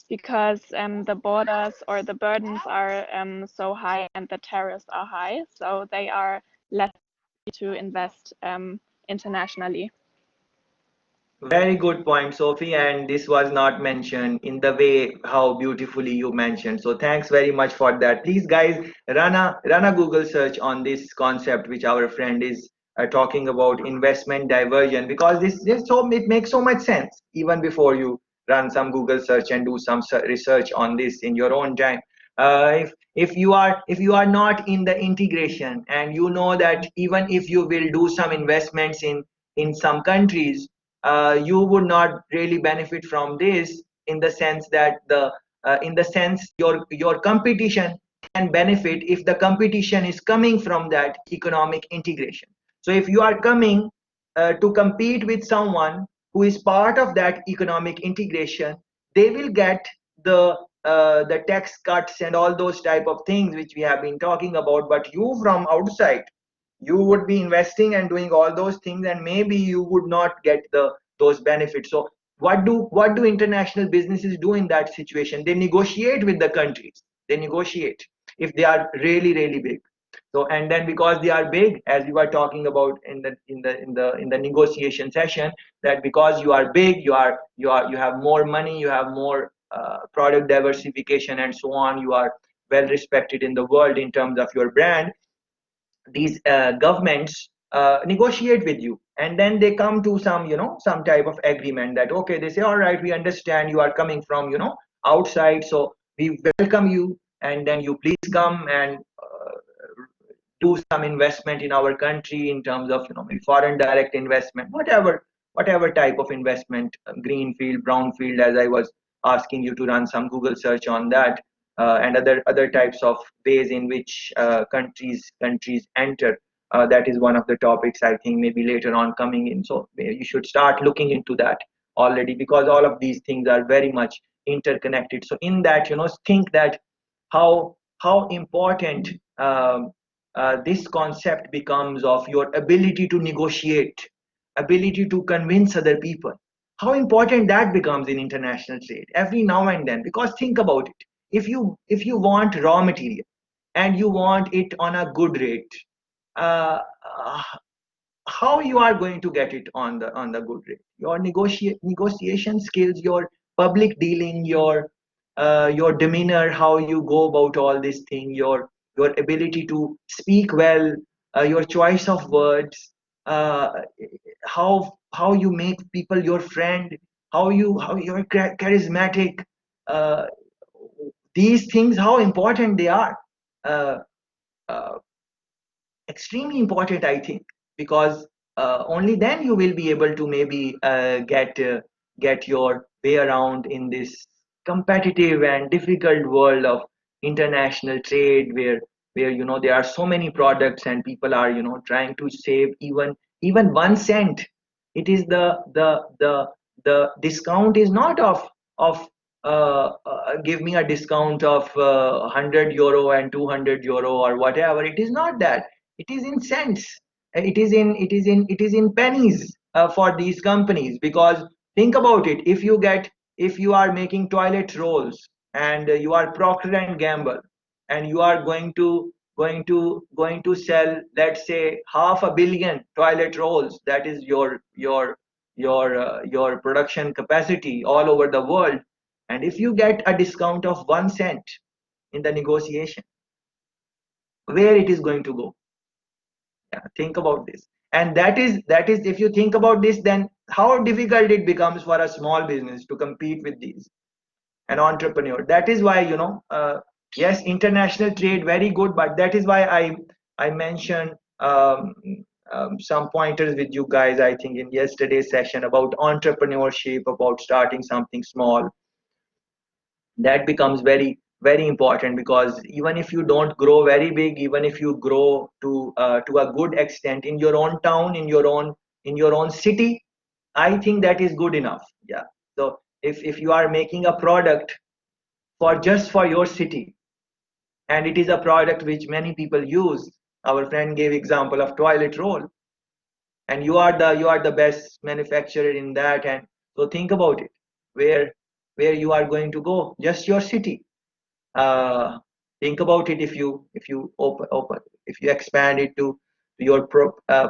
because the borders or the burdens are so high and the tariffs are high, so they are less to invest internationally. Very good point, Sophie, and this was not mentioned in the way how beautifully you mentioned. So thanks very much for that. Please, guys, run a Google search on this concept which our friend is talking about, investment diversion, because it makes so much sense even before you run some Google search and do some research on this in your own time. If you are not in the integration, and you know that even if you will do some investments in some countries, you would not really benefit from this, in the sense that your competition can benefit if the competition is coming from that economic integration. So if you are coming to compete with someone who is part of that economic integration, they will get the tax cuts and all those type of things which we have been talking about. But you from outside, you would be investing and doing all those things, and maybe you would not get those benefits. So what do international businesses do in that situation? They negotiate with the countries. They negotiate if they are really big. So, and then because they are big, as we were talking about in the negotiation session, that because you are big, you have more money, you have more product diversification and so on, you are well respected in the world in terms of your brand. These governments negotiate with you, and then they come to some type of agreement, that okay, they say, all right, we understand you are coming from outside, so we welcome you, and then you please come and do some investment in our country in terms of foreign direct investment, whatever type of investment, greenfield, brownfield, as I was asking you to run some Google search on that, and other types of ways in which countries enter. That is one of the topics, I think, maybe later on coming in. So you should start looking into that already, because all of these things are very much interconnected. So in that, think that how important this concept becomes of your ability to negotiate, ability to convince other people. How important that becomes in international trade every now and then. Because think about it, if you want raw material and you want it on a good rate, uh, how you are going to get it on the good rate? Your negotiation skills, your public dealing, your demeanor, how you go about all this thing, your ability to speak well, your choice of words, uh, how you make people your friend, how you're charismatic, uh, these things, how important they are. uh, uh, Extremely important, I think, because only then you will be able to maybe get your way around in this competitive and difficult world of international trade, where there are so many products and people are trying to save even 1 cent. It is the discount is not of give me a discount of 100 euro and 200 euro or whatever. It is not that. It is in cents. It is in pennies for these companies. Because think about it, if you are making toilet rolls, and you are Procter and Gamble, and you are going to sell, let's say, 500 million toilet rolls. That is your production capacity all over the world. And if you get a discount of 1 cent in the negotiation, where it is going to go? Yeah, think about this. And that is if you think about this, then how difficult it becomes for a small business to compete with these, an entrepreneur. That is why, yes, international trade very good, but that is why I mentioned some pointers with you guys, I think, in yesterday's session, about entrepreneurship, about starting something small. That becomes very important, because even if you don't grow very big, even if you grow to a good extent in your own town, in your own city, I think that is good enough. Yeah. So if you are making a product for your city, and it is a product which many people use, our friend gave example of toilet roll, and you are the best manufacturer in that. And so think about it, where you are going to go, just your city. uh, think about it, if you open, if you expand it to your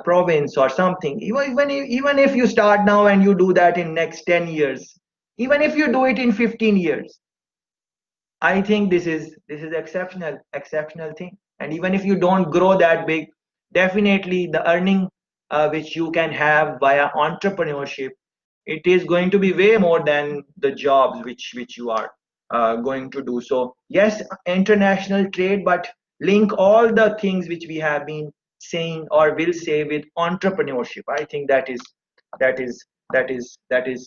province or something. Even if you start now and you do that in next 10 years, even if you do it in 15 years, I think this is exceptional thing. And even if you don't grow that big, definitely the earning which you can have via entrepreneurship, it is going to be way more than the jobs which you are going to do. So yes, international trade, but link all the things which we have been saying or will say with entrepreneurship. I think that is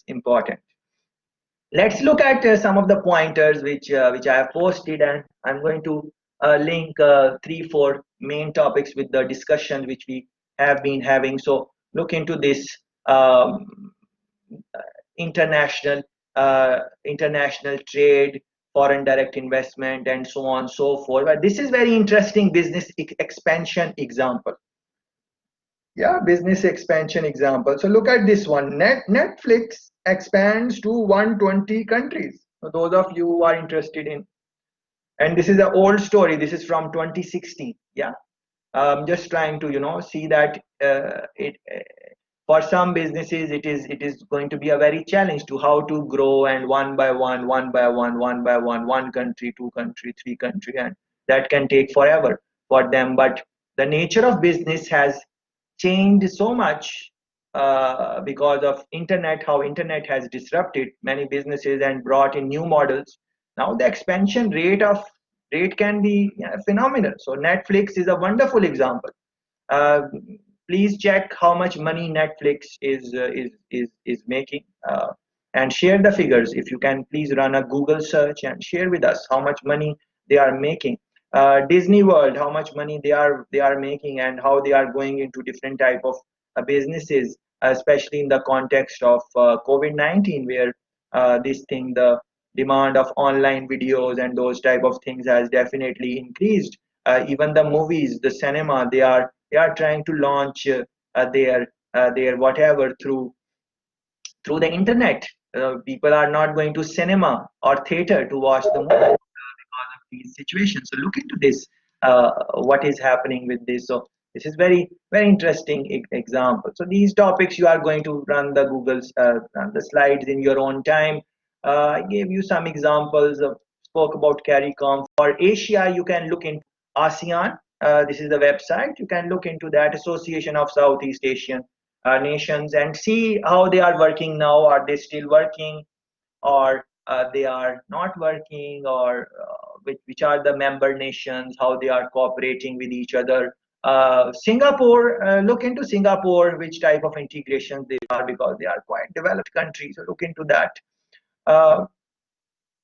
important. Let's look at some of the pointers which I have posted, and I'm going to link 3-4 main topics with the discussion which we have been having. So look into this um, international international trade, foreign direct investment, and so on and so forth. But this is very interesting business expansion example. Yeah, business expansion example. So look at this one. Netflix expands to 120 countries. So those of you who are interested in, and this is an old story. This is from 2016. Yeah, just trying to see that it for some businesses it is going to be a very challenge to how to grow, and one country, two country, three country, and that can take forever for them. But the nature of business has changed so much because of internet, how internet has disrupted many businesses and brought in new models. Now the expansion rate can be phenomenal. So Netflix is a wonderful example. uh, Please check how much money Netflix is making, and share the figures. If you can, please run a Google search and share with us how much money they are making. Disney World, how much money they are making, and how they are going into different type of businesses, especially in the context of COVID-19, where this thing, the demand of online videos and those type of things has definitely increased. Even the movies, the cinema, they are trying to launch their whatever through the internet. People are not going to cinema or theater to watch the movie because of these situations. So look into this, what is happening with this. So this is very very interesting example. So these topics you are going to run the Google's run the slides in your own time. I gave you some examples of, spoke about CARICOM. For Asia, you can look into ASEAN. This is the website. You can look into that, Association of Southeast Asian nations, and see how they are working now. Are they still working, or they are not working, or which are the member nations, how they are cooperating with each other. Singapore, look into Singapore, which type of integrations they are, because they are quite developed countries. So look into that.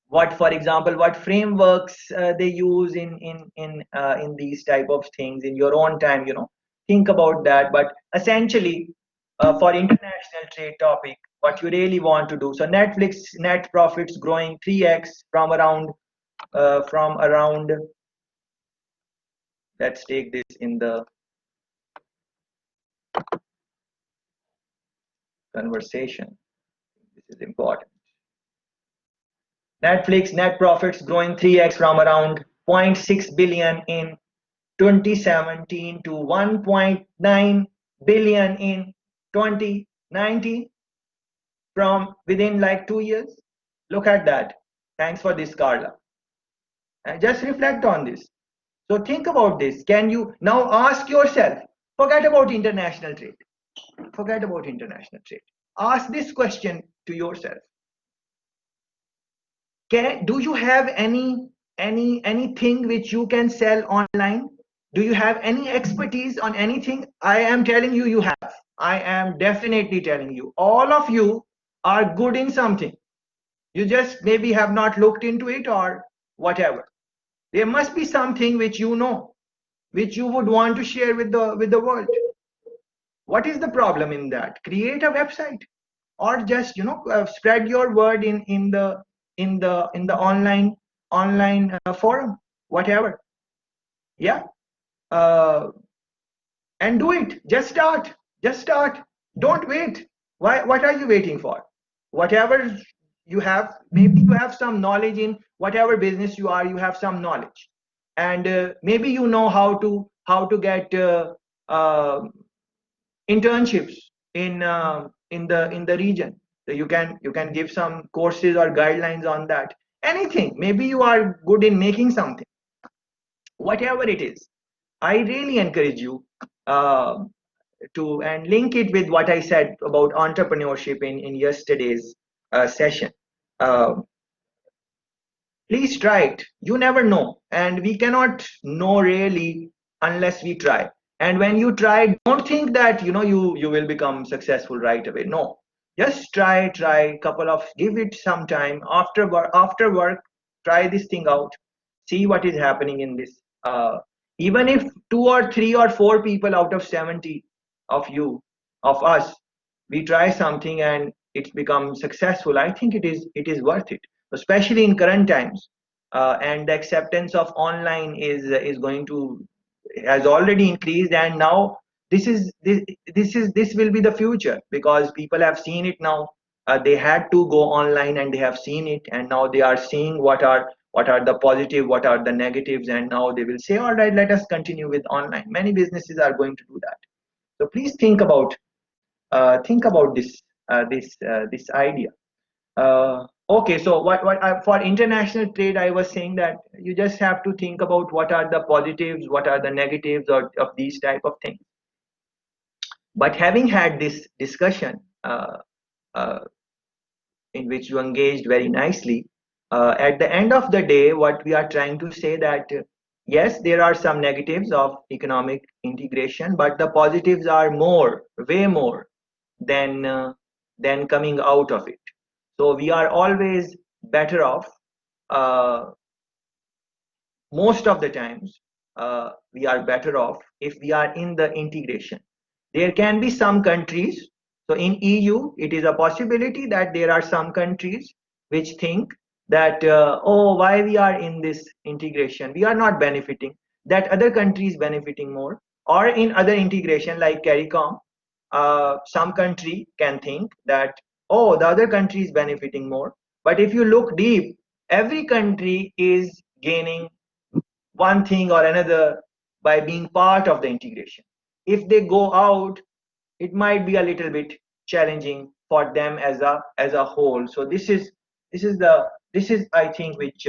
What, for example, what frameworks they use in these type of things in your own time. Think about that. But essentially, for international trade topic, what you really want to do. So Netflix net profits growing 3x from around. Let's take this in the conversation. This is important. Netflix net profits growing 3x from around 0.6 billion in 2017 to 1.9 billion in 2019, from within like 2 years. Look at that. Thanks for this, Carla. And just reflect on this. So think about this. Can you now ask yourself, forget about international trade. Forget about international trade. Ask this question to yourself. Do you have anything which you can sell online? Do you have any expertise on anything? I am telling you, you have. I am definitely telling you, all of you are good in something. You just maybe have not looked into it or whatever. There must be something which you know, which you would want to share with the world. What is the problem in that? Create a website, or just spread your word in the online forum, whatever. Yeah. And do it. Just start. Don't wait. What are you waiting for? Whatever you have, maybe you have some knowledge in whatever business you are. You have some knowledge, and maybe you know how to get uh, internships in the region. So you can give some courses or guidelines on that. Anything. Maybe you are good in making something. Whatever it is, I really encourage you uh, to, and link it with what I said about entrepreneurship in yesterday's session. Uh, Please try it. You never know, and we cannot know really unless we try. And when you try, don't think that you will become successful right away. No, just try couple of, give it some time. After work, try this thing out. See what is happening in this. Even if 2 or 3 or 4 people out of 70 of you, of us, we try something and it's become successful, I think it is worth it, especially in current times. And the acceptance of online is going to has already increased, and now this will be the future, because people have seen it now. They had to go online and they have seen it, and now they are seeing what are the positive, what are the negatives, and now they will say, all right, let us continue with online. Many businesses are going to do that. So please think about this idea. Okay, so for international trade, I was saying that you just have to think about what are the positives, what are the negatives of these type of things. But having had this discussion, uh, in which you engaged very nicely, at the end of the day, what we are trying to say that yes, there are some negatives of economic integration, but the positives are more, way more than coming out of it. So we are always better off. Uh, Most of the times, we are better off if we are in the integration. There can be some countries, so in EU, it is a possibility that there are some countries which think that, oh, why we are in this integration, we are not benefiting, that other countries benefiting more. Or in other integration like CARICOM, some country can think that, oh, the other country is benefiting more. But if you look deep, every country is gaining one thing or another by being part of the integration. If they go out, it might be a little bit challenging for them as a whole. So this is I think which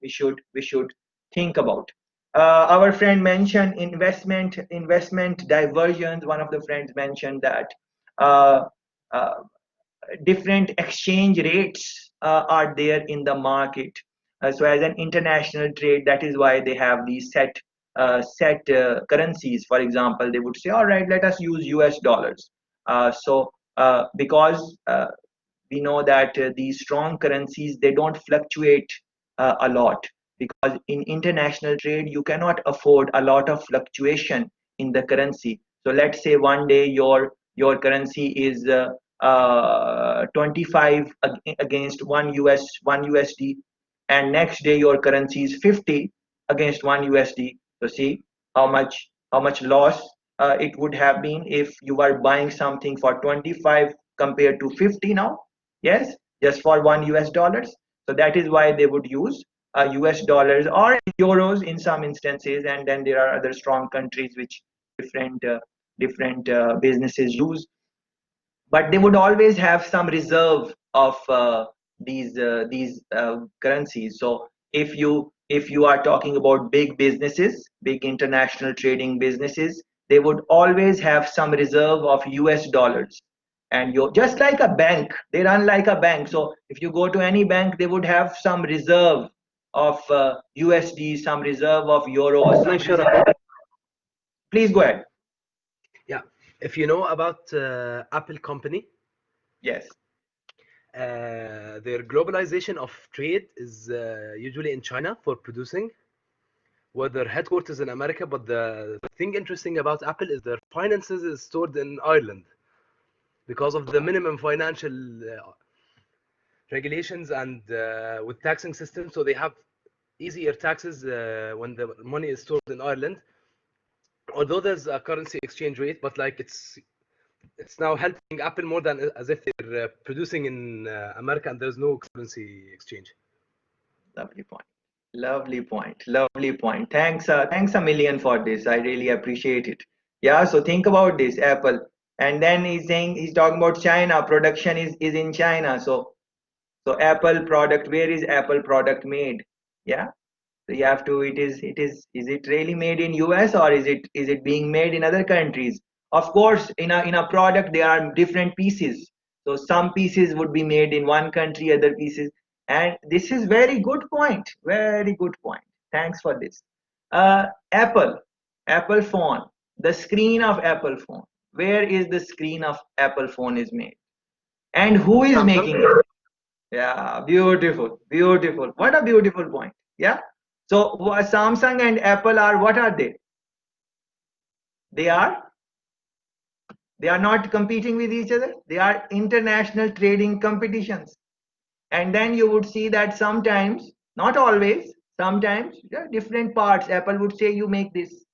we should think about. Our friend mentioned investment diversions. One of the friends mentioned that uh, uh, different exchange rates are there in the market. So as an international trade, that is why they have these set currencies. For example, they would say, all right, let us use US dollars. Because we know that these strong currencies, they don't fluctuate a lot, because in international trade you cannot afford a lot of fluctuation in the currency. So let's say one day your currency is 25 against one USD, and next day your currency is 50 against one USD. So see how much loss it would have been if you are buying something for 25 compared to 50 now. Yes, just for one US dollars. So that is why they would use US dollars or euros in some instances, and then there are other strong countries which different businesses use, but they would always have some reserve of these currencies. So if you are talking about big businesses, big international trading businesses, they would always have some reserve of US dollars. And you just like a bank, they run like a bank. So if you go to any bank, they would have some reserve of USD, some reserve of euro, some reserve. Please go ahead. Yeah, if you know about Apple company, Yes. their globalization of trade is usually in China for producing, with their headquarters in America. But the thing interesting about Apple is their finances is stored in Ireland because of the minimum financial regulations and with taxing system. So they have easier taxes when the money is stored in Ireland. Although there's a currency exchange rate, but like it's now helping Apple more than as if they're producing in America and there's no currency exchange. Lovely point. Lovely point. Lovely point. Thanks a million for this. I really appreciate it. Yeah, so think about this, Apple. And then he's talking about China. Production is in China. So Apple product, where is Apple product made? Yeah. So you have to, is it really made in US, or is it being made in other countries? Of course, in a product there are different pieces. So some pieces would be made in one country, other pieces. And this is very good point. Very good point. Thanks for this. Apple phone, the screen of Apple phone. Where is the screen of Apple phone is made? And who is Samsung. making it? Yeah, beautiful, beautiful. What a beautiful point. Yeah. So Samsung and Apple are, what are they? They are not competing with each other. They are international trading competitions. And then you would see that sometimes, not always, sometimes different parts, Apple would say, you make this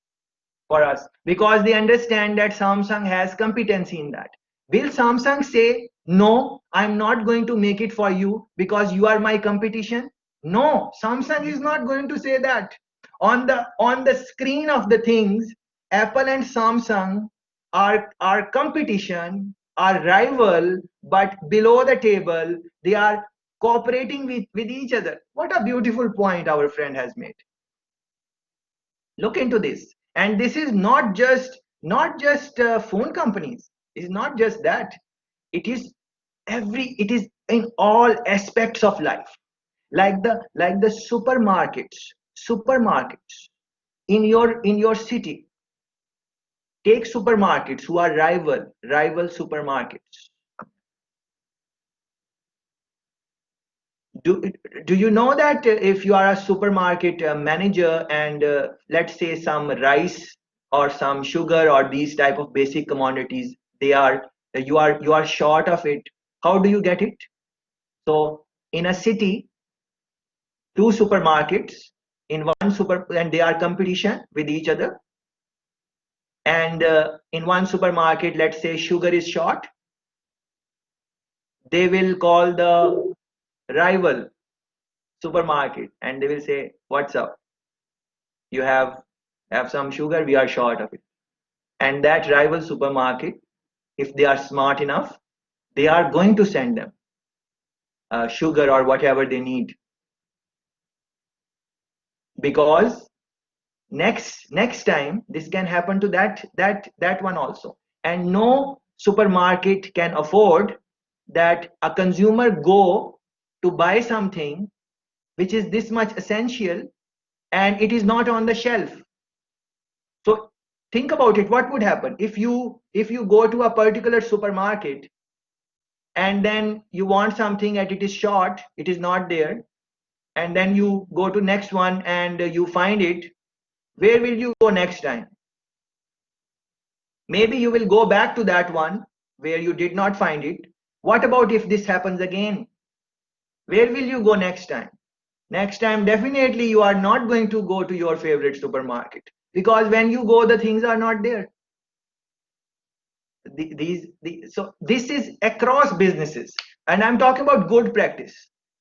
for us, because they understand that Samsung has competency in that. Will Samsung say, no, I'm not going to make it for you because you are my competition? No, Samsung is not going to say that. On the screen of the things, Apple and Samsung are competition, are rival, but below the table, they are cooperating with each other. What a beautiful point our friend has made. Look into this. And this is not just phone companies. It's not just that. It is in all aspects of life, like the supermarkets in your city. Take supermarkets who are rival supermarkets. Do you know that if you are a supermarket manager, and let's say some rice or some sugar or these type of basic commodities, they are you are short of it, how do you get it? So in a city, two supermarkets in one super, and they are competition with each other, and in one supermarket, let's say sugar is short, they will call the rival supermarket and they will say, what's up, you have some sugar, we are short of it. And that rival supermarket, if they are smart enough, they are going to send them sugar or whatever they need, because next time this can happen to that one also. And no supermarket can afford that a consumer go to buy something which is this much essential and it is not on the shelf. So think about it, what would happen if you go to a particular supermarket and then you want something and it is short, it is not there, and then you go to next one and you find it. Where will you go next time? Maybe you will go back to that one where you did not find it. What about if this happens again? Where will you go next time? Next time, definitely you are not going to go to your favorite supermarket, because when you go, the things are not there. So this is across businesses, and I'm talking about good practice.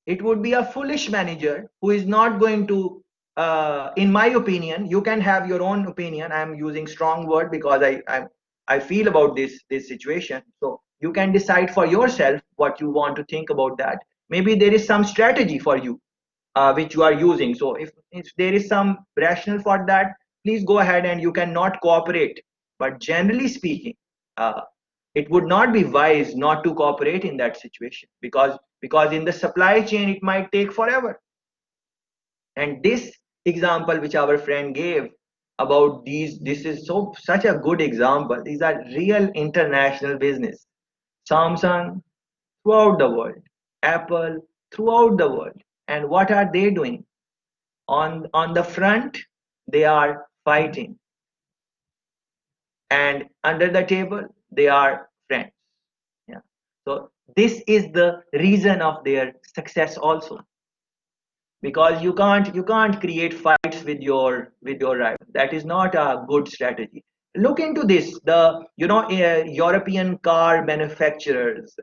It would be a foolish manager who is not going to, in my opinion, you can have your own opinion. I'm using strong word because I feel about this situation. So you can decide for yourself what you want to think about that. Maybe there is some strategy for you which you are using. So if there is some rationale for that, please go ahead, and you cannot cooperate. But generally speaking, uh, it would not be wise not to cooperate in that situation, because in the supply chain it might take forever. And this example which our friend gave about this is such a good example. These are real international business. Samsung throughout the world, Apple throughout the world. And what are they doing? On the front, they are fighting, and under the table they are friends. Yeah. So this is the reason of their success also, because you can't create fights with your rival. That is not a good strategy. Look into this. European car manufacturers,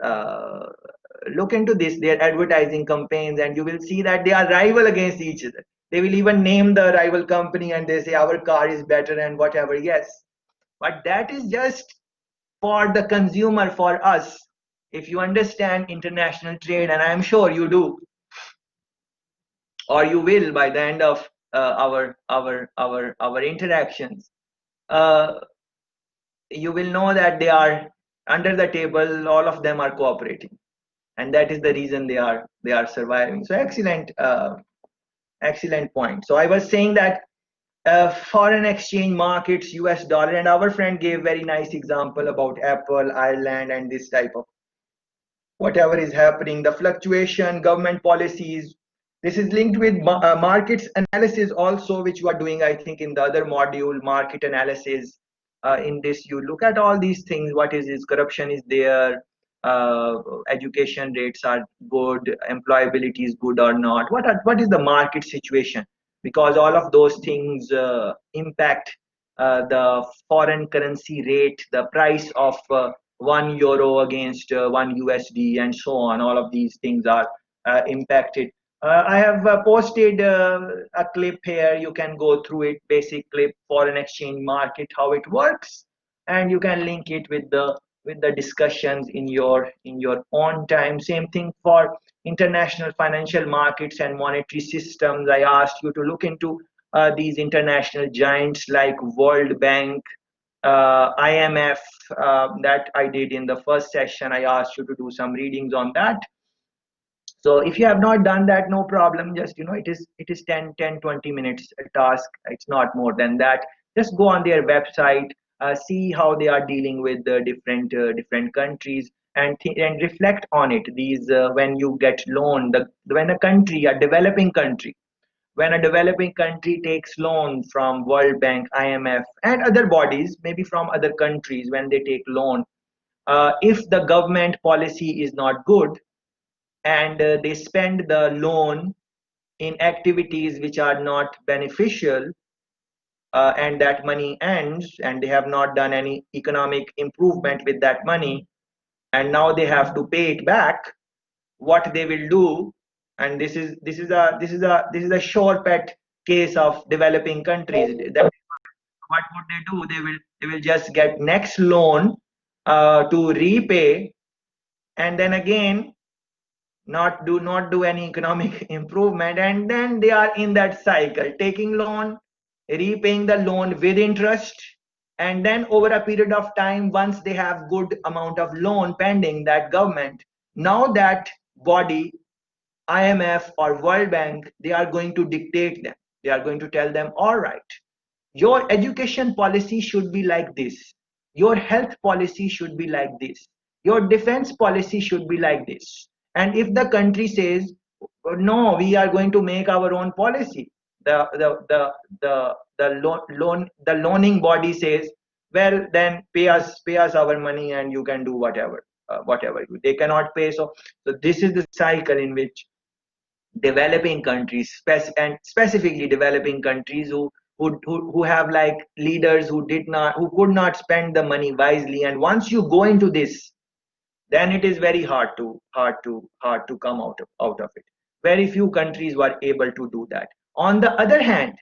look into this, their advertising campaigns, and you will see that they are rival against each other. They will even name the rival company and they say our car is better and whatever. Yes, but that is just for the consumer, for us. If you understand international trade, and I am sure you do, or you will by the end of our interactions, uh, you will know that they are under the table, all of them are cooperating, and that is the reason they are surviving. So excellent point. So I was saying that foreign exchange markets, US dollar, and our friend gave very nice example about Apple, Ireland, and this type of whatever is happening, the fluctuation, government policies, This is linked with markets analysis also, which you are doing, I think, in the other module, market analysis. In this, you look at all these things. What is this? Corruption is there. Education rates are good. Employability is good or not. What is the market situation? Because all of those things impact the foreign currency rate, the price of €1 against one USD, and so on. All of these things are impacted. I have posted a clip here. You can go through it. Basic clip, foreign exchange market, how it works, and you can link it with the discussions in your own time. Same thing for international financial markets and monetary systems. I asked you to look into these international giants like World Bank, IMF. That I did in the first session. I asked you to do some readings on that. So if you have not done that, no problem. Just, it is 10-20 minutes a task. It's not more than that. Just go on their website, see how they are dealing with the different countries, and reflect on it. These when you get loan, when a developing country, when a developing country takes loan from World Bank, IMF, and other bodies, maybe from other countries, when they take loan, if the government policy is not good, and they spend the loan in activities which are not beneficial, and that money ends, and they have not done any economic improvement with that money, and now they have to pay it back. What they will do, and this is a sure pet case of developing countries, that what would they do? They will just get next loan to repay, and then again not do any economic improvement, and then they are in that cycle, taking loan, repaying the loan with interest, and then over a period of time, once they have good amount of loan pending, that government, now that body, IMF or World Bank, they are going to dictate them. They are going to tell them, all right, your education policy should be like this, your health policy should be like this, your defense policy should be like this. And if the country says, no, we are going to make our own policy, the loaning body says, well, then pay us our money, and you can do whatever they cannot pay. So this is the cycle in which developing countries, and specifically developing countries who have like leaders who could not spend the money wisely, and once you go into this, then it is very hard to come out of it. Very few countries were able to do that. On the other hand,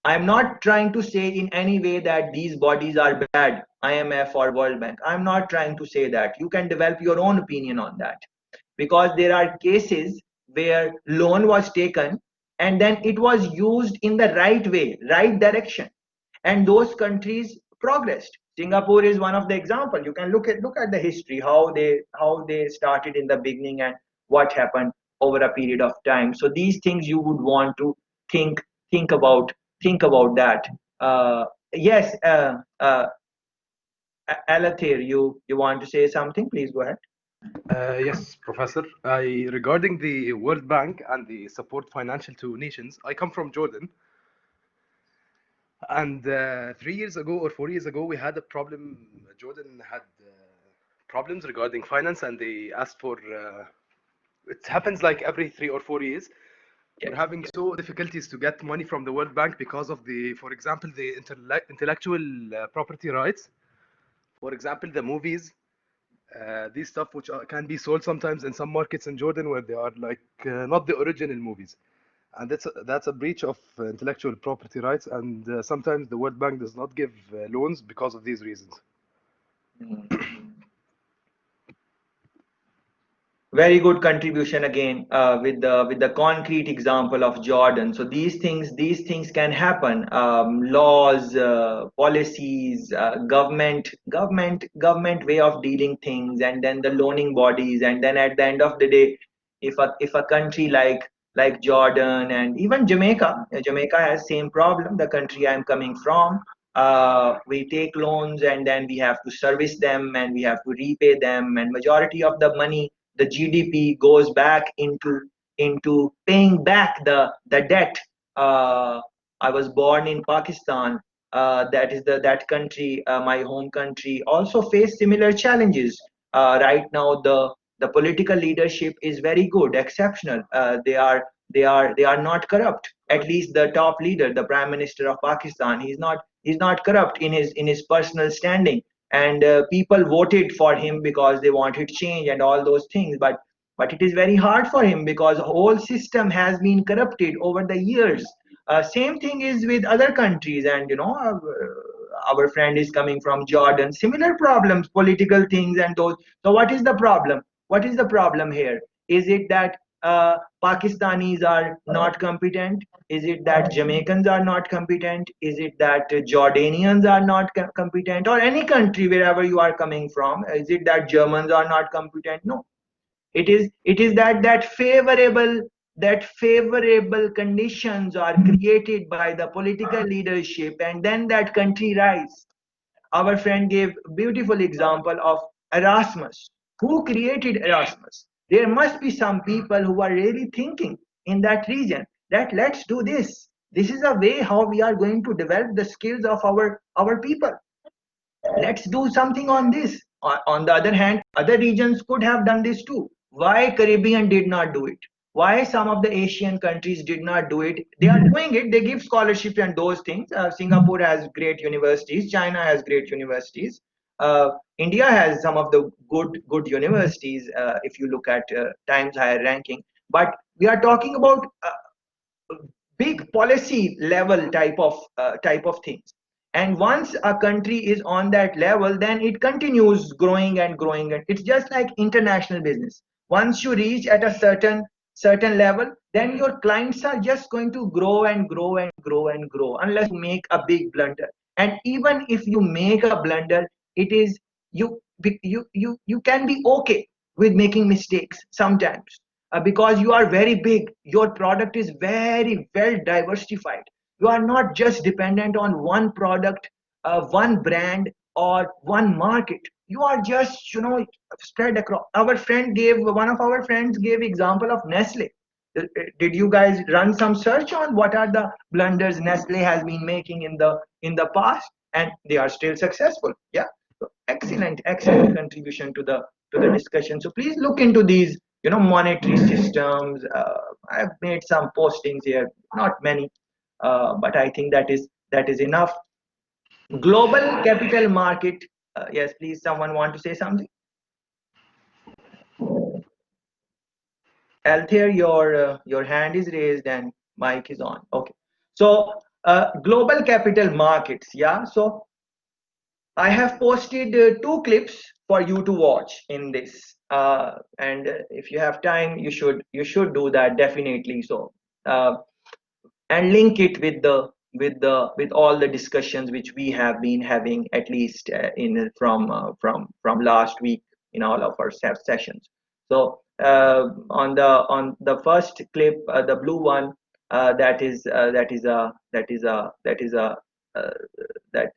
I'm not trying to say in any way that these bodies are bad, IMF or World Bank. I'm not trying to say that. You can develop your own opinion on that, because there are cases where loan was taken and then it was used in the right way, right direction, and those countries progressed. Singapore is one of the example. You can look at the history, how they started in the beginning and what happened over a period of time. So these things you would want to think think about think about that. Yes, Alathir, you want to say something? Please go ahead. Yes, Professor. Regarding the World Bank and the support financial to nations, I come from Jordan. And 3 years ago or 4 years ago, we had a problem. Jordan had problems regarding finance, and they asked for. It happens like every 3 or 4 years. Yes. We're having so difficulties to get money from the World Bank because of for example, the intellectual property rights. For example, the movies, these stuff which can be sold sometimes in some markets in Jordan where they are like not the original movies, and that's a breach of intellectual property rights. And sometimes the World Bank does not give loans because of these reasons. Very good contribution again, with the concrete example of Jordan. So these things can happen. Laws, policies, government way of dealing things, and then the loaning bodies, and then at the end of the day, if a country like Jordan and even Jamaica has same problem. The country I'm coming from, we take loans and then we have to service them and we have to repay them, and majority of the money, the GDP, goes back into paying back the debt. I was born in Pakistan. That is that country, my home country, also faced similar challenges. Right now, the political leadership is very good, exceptional. They are not corrupt. At least the top leader, the Prime Minister of Pakistan, he's not corrupt in his personal standing. And people voted for him because they wanted change and all those things. But it is very hard for him because the whole system has been corrupted over the years. Same thing is with other countries, and our friend is coming from Jordan. Similar problems, political things, and those. So what is the problem? What is the problem here? Is it that Pakistanis are not competent? Is it that Jamaicans are not competent? Is it that Jordanians are not competent? Or any country wherever you are coming from? Is it that Germans are not competent? No, it is that favorable conditions are created by the political leadership, and then that country rise. Our friend gave a beautiful example of Erasmus. Who created Erasmus? There must be some people who are really thinking in that region that let's do this. This is a way how we are going to develop the skills of our people. Let's do something on this. On the other hand, other regions could have done this too. Why Caribbean did not do it? Why some of the Asian countries did not do it? They are doing it. They give scholarships and those things. Singapore has great universities. China has great universities. India has some of the good universities. If you look at Times Higher ranking, but we are talking about big policy level type of things. And once a country is on that level, then it continues growing and growing, and it's just like international business. Once you reach at a certain level, then your clients are just going to grow and grow and grow and grow unless you make a big blunder. And even if you make a blunder, it is you can be okay with making mistakes sometimes, because you are very big, your product is very well diversified. You are not just dependent on one product, one brand, or one market. You are just spread across. One of our friends gave example of Nestle. Did you guys run some search on what are the blunders Nestle has been making in the past? And they are still successful. Yeah. So excellent contribution to the discussion. So please look into these monetary systems. I've made some postings here, not many, but I think that is enough. Global capital market. Yes, please, someone want to say something? Altair, your hand is raised and mic is on. Okay. So global capital markets. Yeah. So I have posted 2 clips for you to watch in this, and if you have time, you should do that definitely. So and link it with all the discussions which we have been having, at least in from last week in all of our sessions. So on the first clip, the blue one, that is a that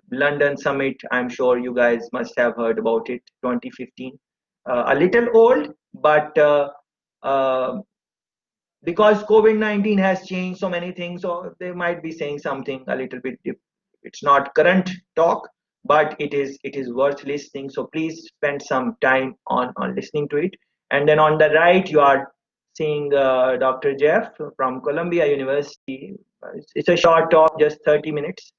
London summit. I'm sure you guys must have heard about it, 2015. A little old, but because COVID-19 has changed so many things, so they might be saying something a little bit. It's not current talk, but it is worth listening. So please spend some time on listening to it. And then on the right, you are seeing Dr. Jeff from Columbia University. It's a short talk, just 30 minutes.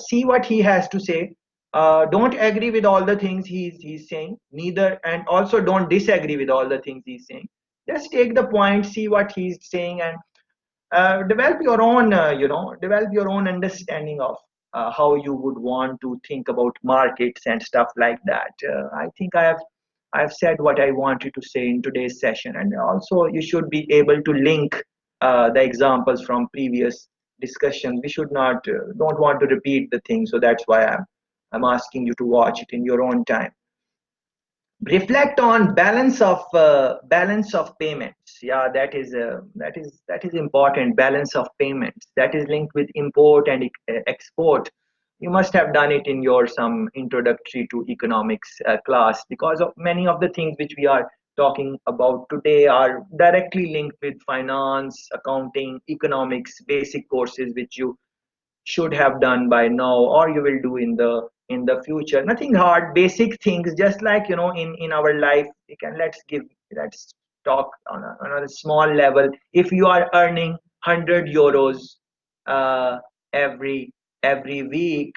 See what he has to say. Don't agree with all the things he's saying, neither, and also don't disagree with all the things he's saying. Just take the point, see what he's saying, and develop your own understanding of how you would want to think about markets and stuff like that. I think I've said what I wanted to say in today's session, and also you should be able to link the examples from previous discussions. We should not don't want to repeat the thing, so that's why I'm asking you to watch it in your own time. Reflect on balance of payments. Yeah, that is important. Balance of payments, that is linked with import and export. You must have done it in your some introductory to economics class, because of many of the things which we are talking about today are directly linked with finance, accounting, economics, basic courses which you should have done by now or you will do in the future. Nothing hard, basic things, just like in our life. We can let's talk on a small level. If you are earning 100 euros uh, every week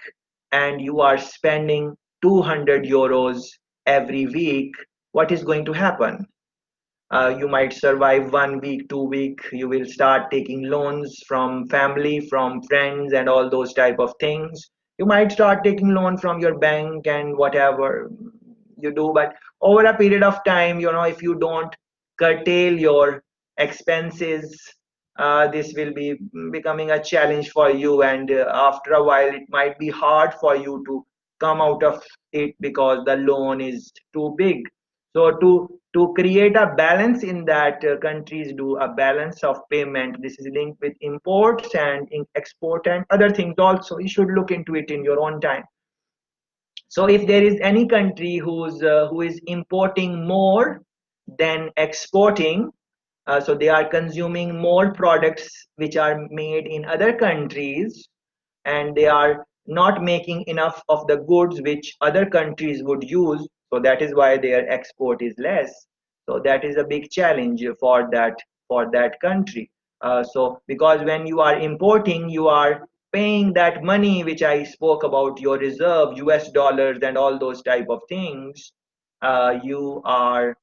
and you are spending 200 euros every week, what is going to happen? You might survive 1 week, 2 week. You will start taking loans from family, from friends, and all those type of things. You might start taking loan from your bank and whatever you do. But over a period of time, if you don't curtail your expenses, this will be becoming a challenge for you. And after a while, it might be hard for you to come out of it because the loan is too big. So to create a balance in that, countries do a balance of payment. This is linked with imports and export and other things also. You should look into it in your own time. So if there is any country who is importing more than exporting, so they are consuming more products which are made in other countries, and they are not making enough of the goods which other countries would use, so that is why their export is less. So that is a big challenge for that country. So because when you are importing, you are paying that money which I spoke about, your reserve, US dollars and all those type of things. You are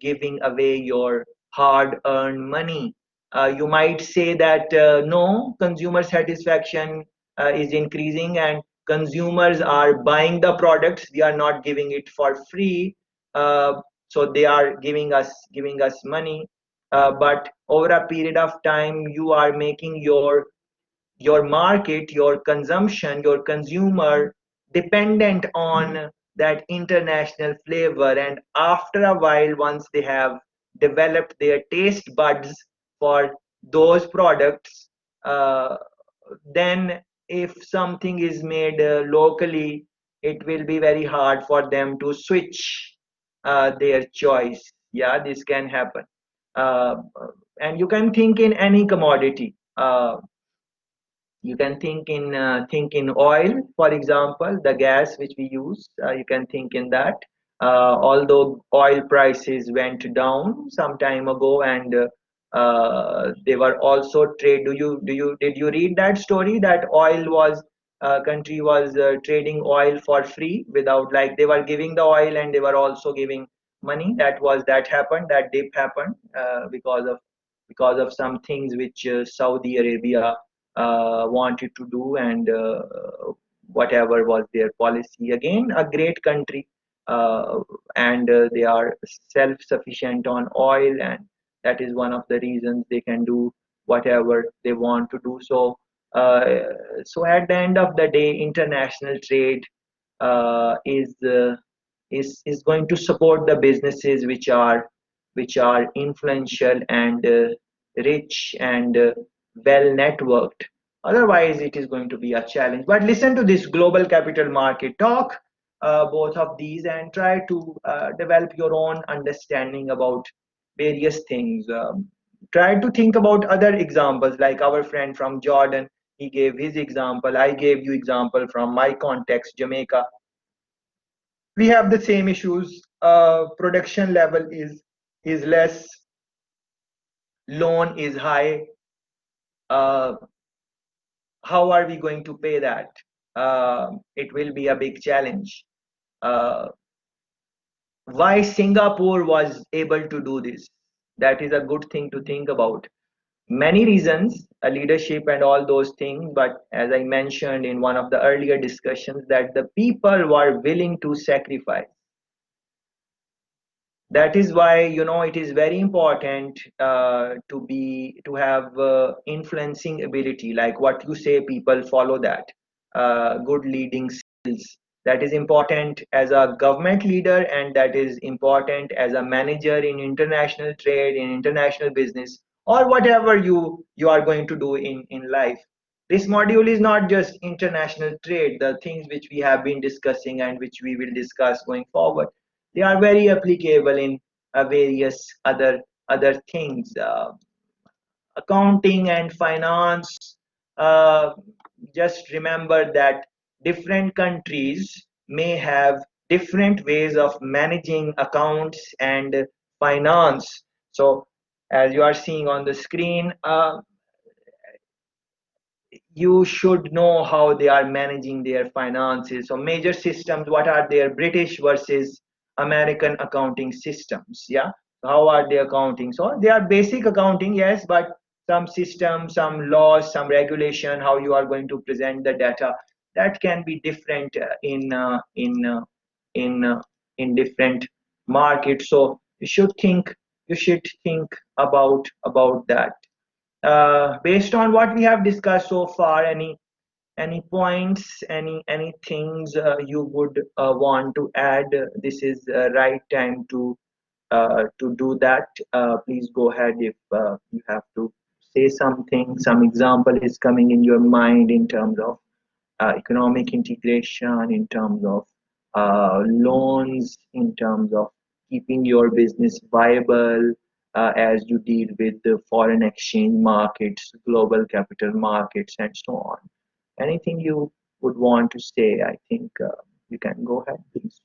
giving away your hard earned money. You might say that no, consumer satisfaction is increasing and consumers are buying the products. We are not giving it for free. So they are giving us money. But over a period of time, you are making your market, your consumption, your consumer dependent on that international flavor. And after a while, once they have developed their taste buds for those products, uh, then if something is made locally, it will be very hard for them to switch their choice. Yeah, this can happen. Uh, and you can think in any commodity. You can think in oil, for example, the gas which we use. You can think in that. Although oil prices went down some time ago, and they were also trade. Did you read that story that oil was country was trading oil for free without, like, they were giving the oil and they were also giving money. That happened. That dip happened because of some things which Saudi Arabia wanted to do, and whatever was their policy. Again, a great country, uh, and they are self-sufficient on oil, and that is one of the reasons they can do whatever they want to do. Uh, so at the end of the day, international trade uh, is uh, is going to support the businesses which are influential and rich and well networked. Otherwise, it is going to be a challenge. But listen to this global capital market talk, both of these, and try to develop your own understanding about various things. Try to think about other examples, like our friend from Jordan. He gave his example. I gave you example from my context, Jamaica. We have the same issues. Production level is less, loan is high. uh, how are we going to pay that? It will be a big challenge. uh, why Singapore was able to do this? That is a good thing to think about. Many reasons, leadership and all those things, but as I mentioned in one of the earlier discussions, that the people were willing to sacrifice. That is why it is very important to have influencing ability, like what you say, people follow that. Good leading skills, that is important as a government leader, and that is important as a manager in international trade, in international business, or whatever you are going to do in life. This module is not just international trade. The things which we have been discussing and which we will discuss going forward, they are very applicable various other things. Accounting and finance, uh, just remember that different countries may have different ways of managing accounts and finance. So as you are seeing on the screen, you should know how they are managing their finances. So major systems, what are their British versus American accounting systems? Yeah, how are they accounting? So they are basic accounting, yes, but some system, some laws, some regulation, how you are going to present the data, that can be different in in different markets. So you should think about that. Based on what we have discussed so far, any points, any things you would want to add? This is right time to do that. Please go ahead if you have to say something. Some example is coming in your mind in terms of economic integration, in terms of loans, in terms of keeping your business viable as you deal with the foreign exchange markets, global capital markets, and so on. Anything you would want to say, I think you can go ahead, please.